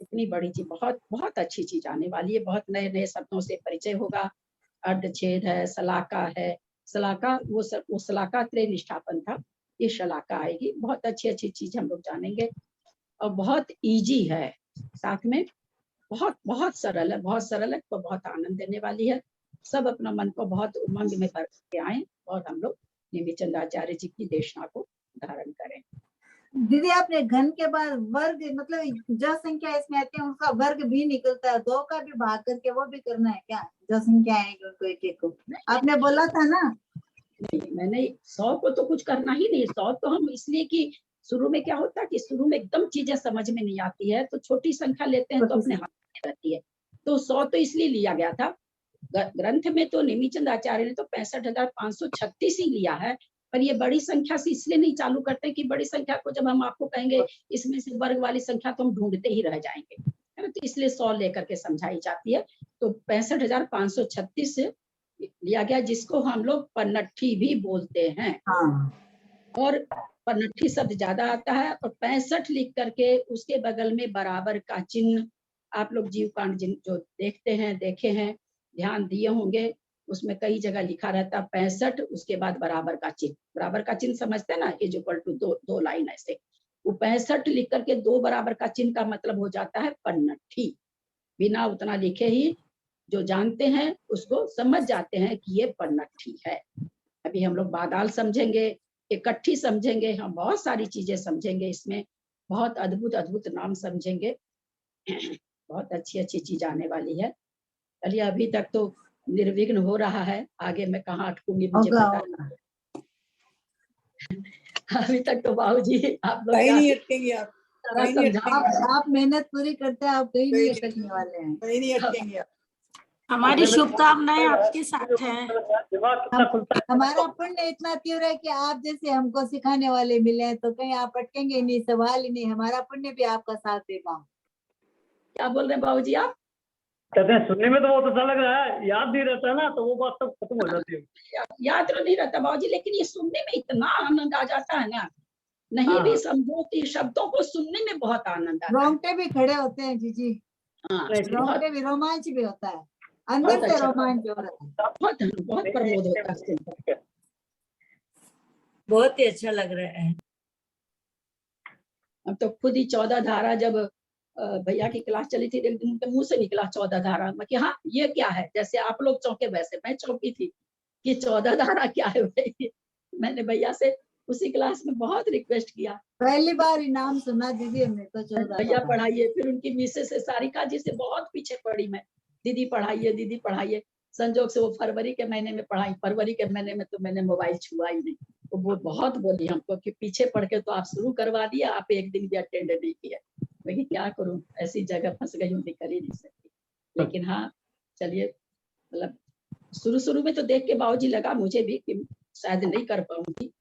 इतनी बड़ी चीज, बहुत बहुत अच्छी चीज आने वाली है, बहुत नए नए शब्दों से परिचय होगा। अर्धछेद है, सलाका है, सलाका वो सलाका त्रय निष्ठापन था, ये शलाका आएगी। बहुत अच्छी अच्छी चीज हम लोग जानेंगे, और बहुत इजी है, साथ में बहुत बहुत सरल है, बहुत सरल है, तो बहुत आनंद देने वाली है। सब अपना मन को बहुत उमंग में भर के आए और हम लोग नेमिचंद आचार्य जी की देशना को धारण करें। दीदी आपने घन के बाद वर्ग, मतलब जो संख्या इसमें आती है उनका वर्ग भी निकलता है, 2 का भी भाग करके वो भी करना है क्या? जो संख्या आएगी उनको एक एक को आपने बोला था ना। नहीं, मैंने 100 को तो कुछ करना ही नहीं। 100 तो हम इसलिए कि शुरू में क्या होता है कि शुरू में एकदम चीजें समझ में नहीं आती है, तो छोटी संख्या लेते हैं तो अपने हाथ में रहती है। तो 100 तो इसलिए लिया गया था। ग्रंथ में तो नेमिचंद आचार्य ने तो 65,536 ही लिया है, पर ये बड़ी संख्या से इसलिए नहीं चालू करते कि बड़ी संख्या को जब हम आपको कहेंगे इसमें से वर्ग वाली संख्या तो हम ढूंढते ही रह जाएंगे, है ना, तो इसलिए 100 लेकर के समझाई जाती है। तो 65,536 लिया गया, जिसको हम लोग पन्नठी भी बोलते हैं। और पन्नठी शब्द ज्यादा आता है, और 65 लिख करके उसके बगल में बराबर का चिन्ह, आप लोग जीव कांड जो देखते हैं, देखे हैं, ध्यान दिए होंगे, उसमें कई जगह लिखा रहता है 65, उसके बाद बराबर का चिन्ह। बराबर का चिन्ह समझते हैं ना, इज इक्वल टू दो लाइन ऐसे। वो 65 लिख करके 2 बराबर का चिन्ह का मतलब हो जाता है पन्नठी। बिना उतना लिखे ही जो जानते हैं उसको समझ जाते हैं कि ये पन्नठी है। अभी हम लोग बादाल समझेंगे, इकट्ठी समझेंगे, हम बहुत सारी चीजें समझेंगे इसमें, बहुत अद्भुत अद्भुत नाम समझेंगे। बहुत अच्छी अच्छी चीज आने वाली है। चलिए, अभी तक तो निर्विघ्न हो रहा है, आगे मैं कहाँ अटकूंगी मुझे पता नहीं। अभी तक तो बाबूजी आप लोग कहीं नहीं अटकेंगे आप, कहीं नहीं अटकेंगे आप मेहनत पूरी करते हैं, आप कहीं नहीं अटकने वाले हैं। कहीं नहीं अटकेंगे आप। हमारी शुभकामनाएं आपके साथ हैं। हमारा पुण्य इतना तीव्र है कि आप जैसे हमको सिखाने वाले मिले हैं, तो कहीं आप अटकेंगे नहीं, सवाल ही नहीं, हमारा पुण्य भी आपका साथ देगा। क्या बोल रहे हैं बाबूजी आप? कहते हैं सुनने में तो बहुत अच्छा लग रहा है, याद नहीं रहता है ना, तो वो बात सब खत्म हो जाती है। याद तो नहीं रहता बाबूजी, लेकिन ये सुनने में इतना आनंद आ जाता है ना, नहीं भी समझो कि शब्दों को सुनने में बहुत आनंद आता है। रोंगटे भी खड़े होते हैं जीजी, हाँ, रोंगटे भी, रोमांच भी होता है, अंदर बहुत से अच्छा, रोमांच हो रहा है। बहुत प्रमोद होता है सुनकर। बहुत ही अच्छा लग रहा है। अब तो खुद ही 14 धारा जब भैया की क्लास चली थी, एक दिन उनके मुंह से निकला 14 धारा। मैं कि हाँ ये क्या है, जैसे आप लोग चौंके वैसे मैं चौंकी थी कि 14 धारा क्या है भाई। मैंने भैया से उसी क्लास में बहुत रिक्वेस्ट किया, पहली बार इनाम सुना दीदी हमने तो 14 भैया धारा। पढ़ाइए। फिर उनकी मिसेस से सारिका जी से बहुत पीछे पड़ी मैं, दीदी पढ़ाइए दीदी पढ़ाइए। संजोग से वो फरवरी के महीने में पढ़ाई, फरवरी के महीने में तो मैंने मोबाइल छुआ ही नहीं। तो वो बहुत बोली हमको कि पीछे पढ़ के तो आप शुरू करवा दिया, आप एक दिन भी अटेंड नहीं किया। मैं क्या करूं, ऐसी जगह फंस गई हूँ, कर ही नहीं सकती। लेकिन हाँ चलिए, मतलब शुरू में तो देख के बाबूजी लगा मुझे भी कि शायद नहीं कर पाऊंगी,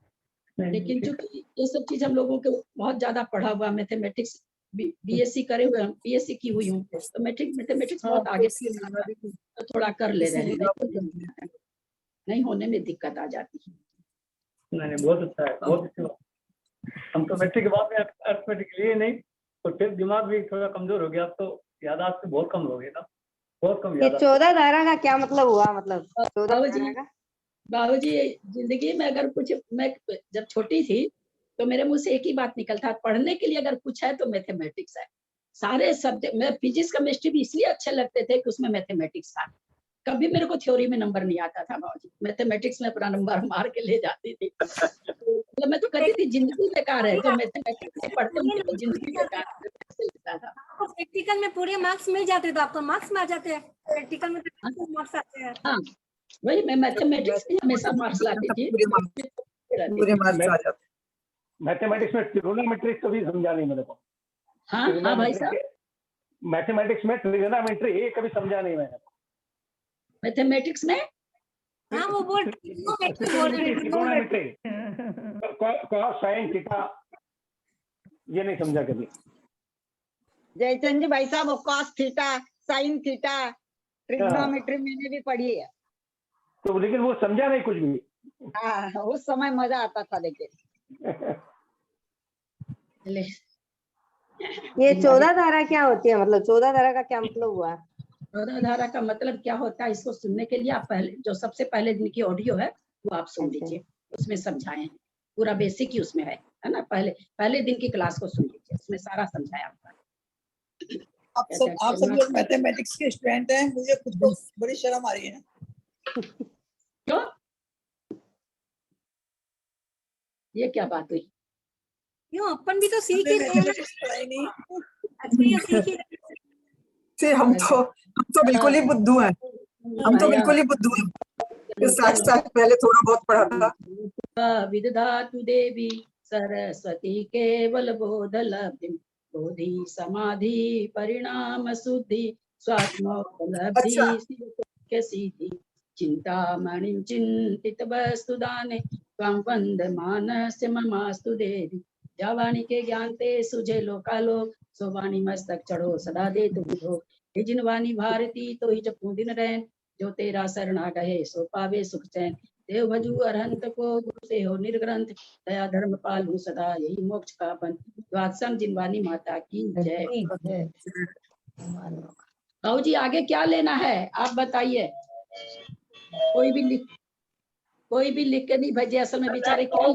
लेकिन चूंकि ये सब चीज हम लोगों को बहुत ज्यादा पढ़ा हुआ, मैथमेटिक्स बीएससी करे हुए, हम बीएससी की हुई हूँ, तो मैथमेटिक्स बहुत आगे तो थोड़ा कर ले रहे हैं, नहीं होने में दिक्कत आ जाती है। नहीं बहुत अच्छा है, बहुत अच्छी बात। हम तो मैट्रिक के बाद में अर्थमेटिक लिए नहीं, तो फिर दिमाग भी थोड़ा कमजोर हो गया, तो यादाश्त बहुत कम हो गया था, बहुत कम ये याद। 14 धारा का क्या मतलब हुआ? मतलब 14 धारा का बाबूजी जिंदगी में अगर कुछ, मैं जब छोटी थी तो मेरे मुंह से एक ही बात निकलता, पढ़ने के लिए अगर कुछ है तो मैथमेटिक्स है। सारे सब्जेक्ट में फिजिक्स केमिस्ट्री भी इसलिए अच्छे लगते थे कि उसमें मैथमेटिक्स था। कभी मेरे को थ्योरी में नंबर नहीं आता था बाबूजी, मैथमेटिक्स में अपना नंबर मार के ले जाती थी। तो मैं तो कहती थी जिंदगी बेकार है, जो मैथमेटिक्स पढ़ते उनकी तो जिंदगी बेकार है। आपको प्रैक्टिकल में पूरे मार्क्स मिल जाते, तो आपको मार्क्स में आ जाते हैं, प्रैक्टिकल में तो मार्क्स आते हैं। हाँ वही, मैं मैथमेटिक्स में हमेशा मार्क्स लाती थी, पूरे मार्क्स आ जाते। मैथमेटिक्स में ट्रिगोनोमेट्री कभी समझा नहीं मेरे को। हाँ हाँ भाई साहब, मैथमेटिक्स में ट्रिगोनोमेट्री ये कभी समझा नहीं मैंने। मैथमेटिक्स में हाँ वो बोल ट्रिगोनोमेट्री कॉस साइन थीटा ये नहीं समझा कभी। जयचंद जी भाई साहब, cos theta, sine theta, trigonometry मैंने भी पढ़ी है, तो लेकिन वो समझा नहीं कुछ भी। हाँ उस समय मजा आता था लेकिन। ये 14 धारा क्या होती है? मतलब 14 धारा का क्या मतलब हुआ? 14 धारा का मतलब क्या होता है, इसको सुनने के लिए आप पहले जो सबसे पहले दिन की ऑडियो है वो आप सुन लीजिए, उसमें समझाए हैं, पूरा बेसिक ही उसमें है ना। पहले दिन की क्लास को सुन लीजिए, उसमें सारा समझाया हुआ है। आप सब लोग मैथमेटिक्स के स्टूडेंट हैं, मुझे खुद को बड़ी शर्म आ रही है। क्यों? ये क्या बात हुई? क्यों, अपन भी तो सीख ही रहे हैं। पढ़ाई नहीं। अच्छा ये सीख ही रहे हैं। से हम तो बिल्कुल ही बुद्धू हैं, हम तो बिल्कुल ही बुद्धू हैं। साथ साथ पहले थोड़ा बहुत पढ़ा था। विदधातु देवी सरस्वती केवल बोध लब्धि, बोधि समाधि परिणाम शुद्धि, स्वात्मोपलब्धि सिद्धि, चिंतामणि चिंतित वस्तु दाने, त्वं वंदमानस्य ममास्तु देवी। जावाणी के ज्ञान ते सुझे लोकालोक, सोवाणी मस्तक चढ़ो सदा दे तुम हो। जिनवानी भारती तो ही जपू दिन रैन, जो तेरा शरणा गहे सो पावे सुख चैन। देव भजू अरहंत को गुरु से हो निर्ग्रंथ, दया धर्म पालू सदा यही मोक्ष का पंथ। द्वादशम जिनवानी माता की जय। बाबू जी आगे क्या लेना है आप बताइए? कोई भी लिख के नहीं भेजे, असल में बेचारे क्या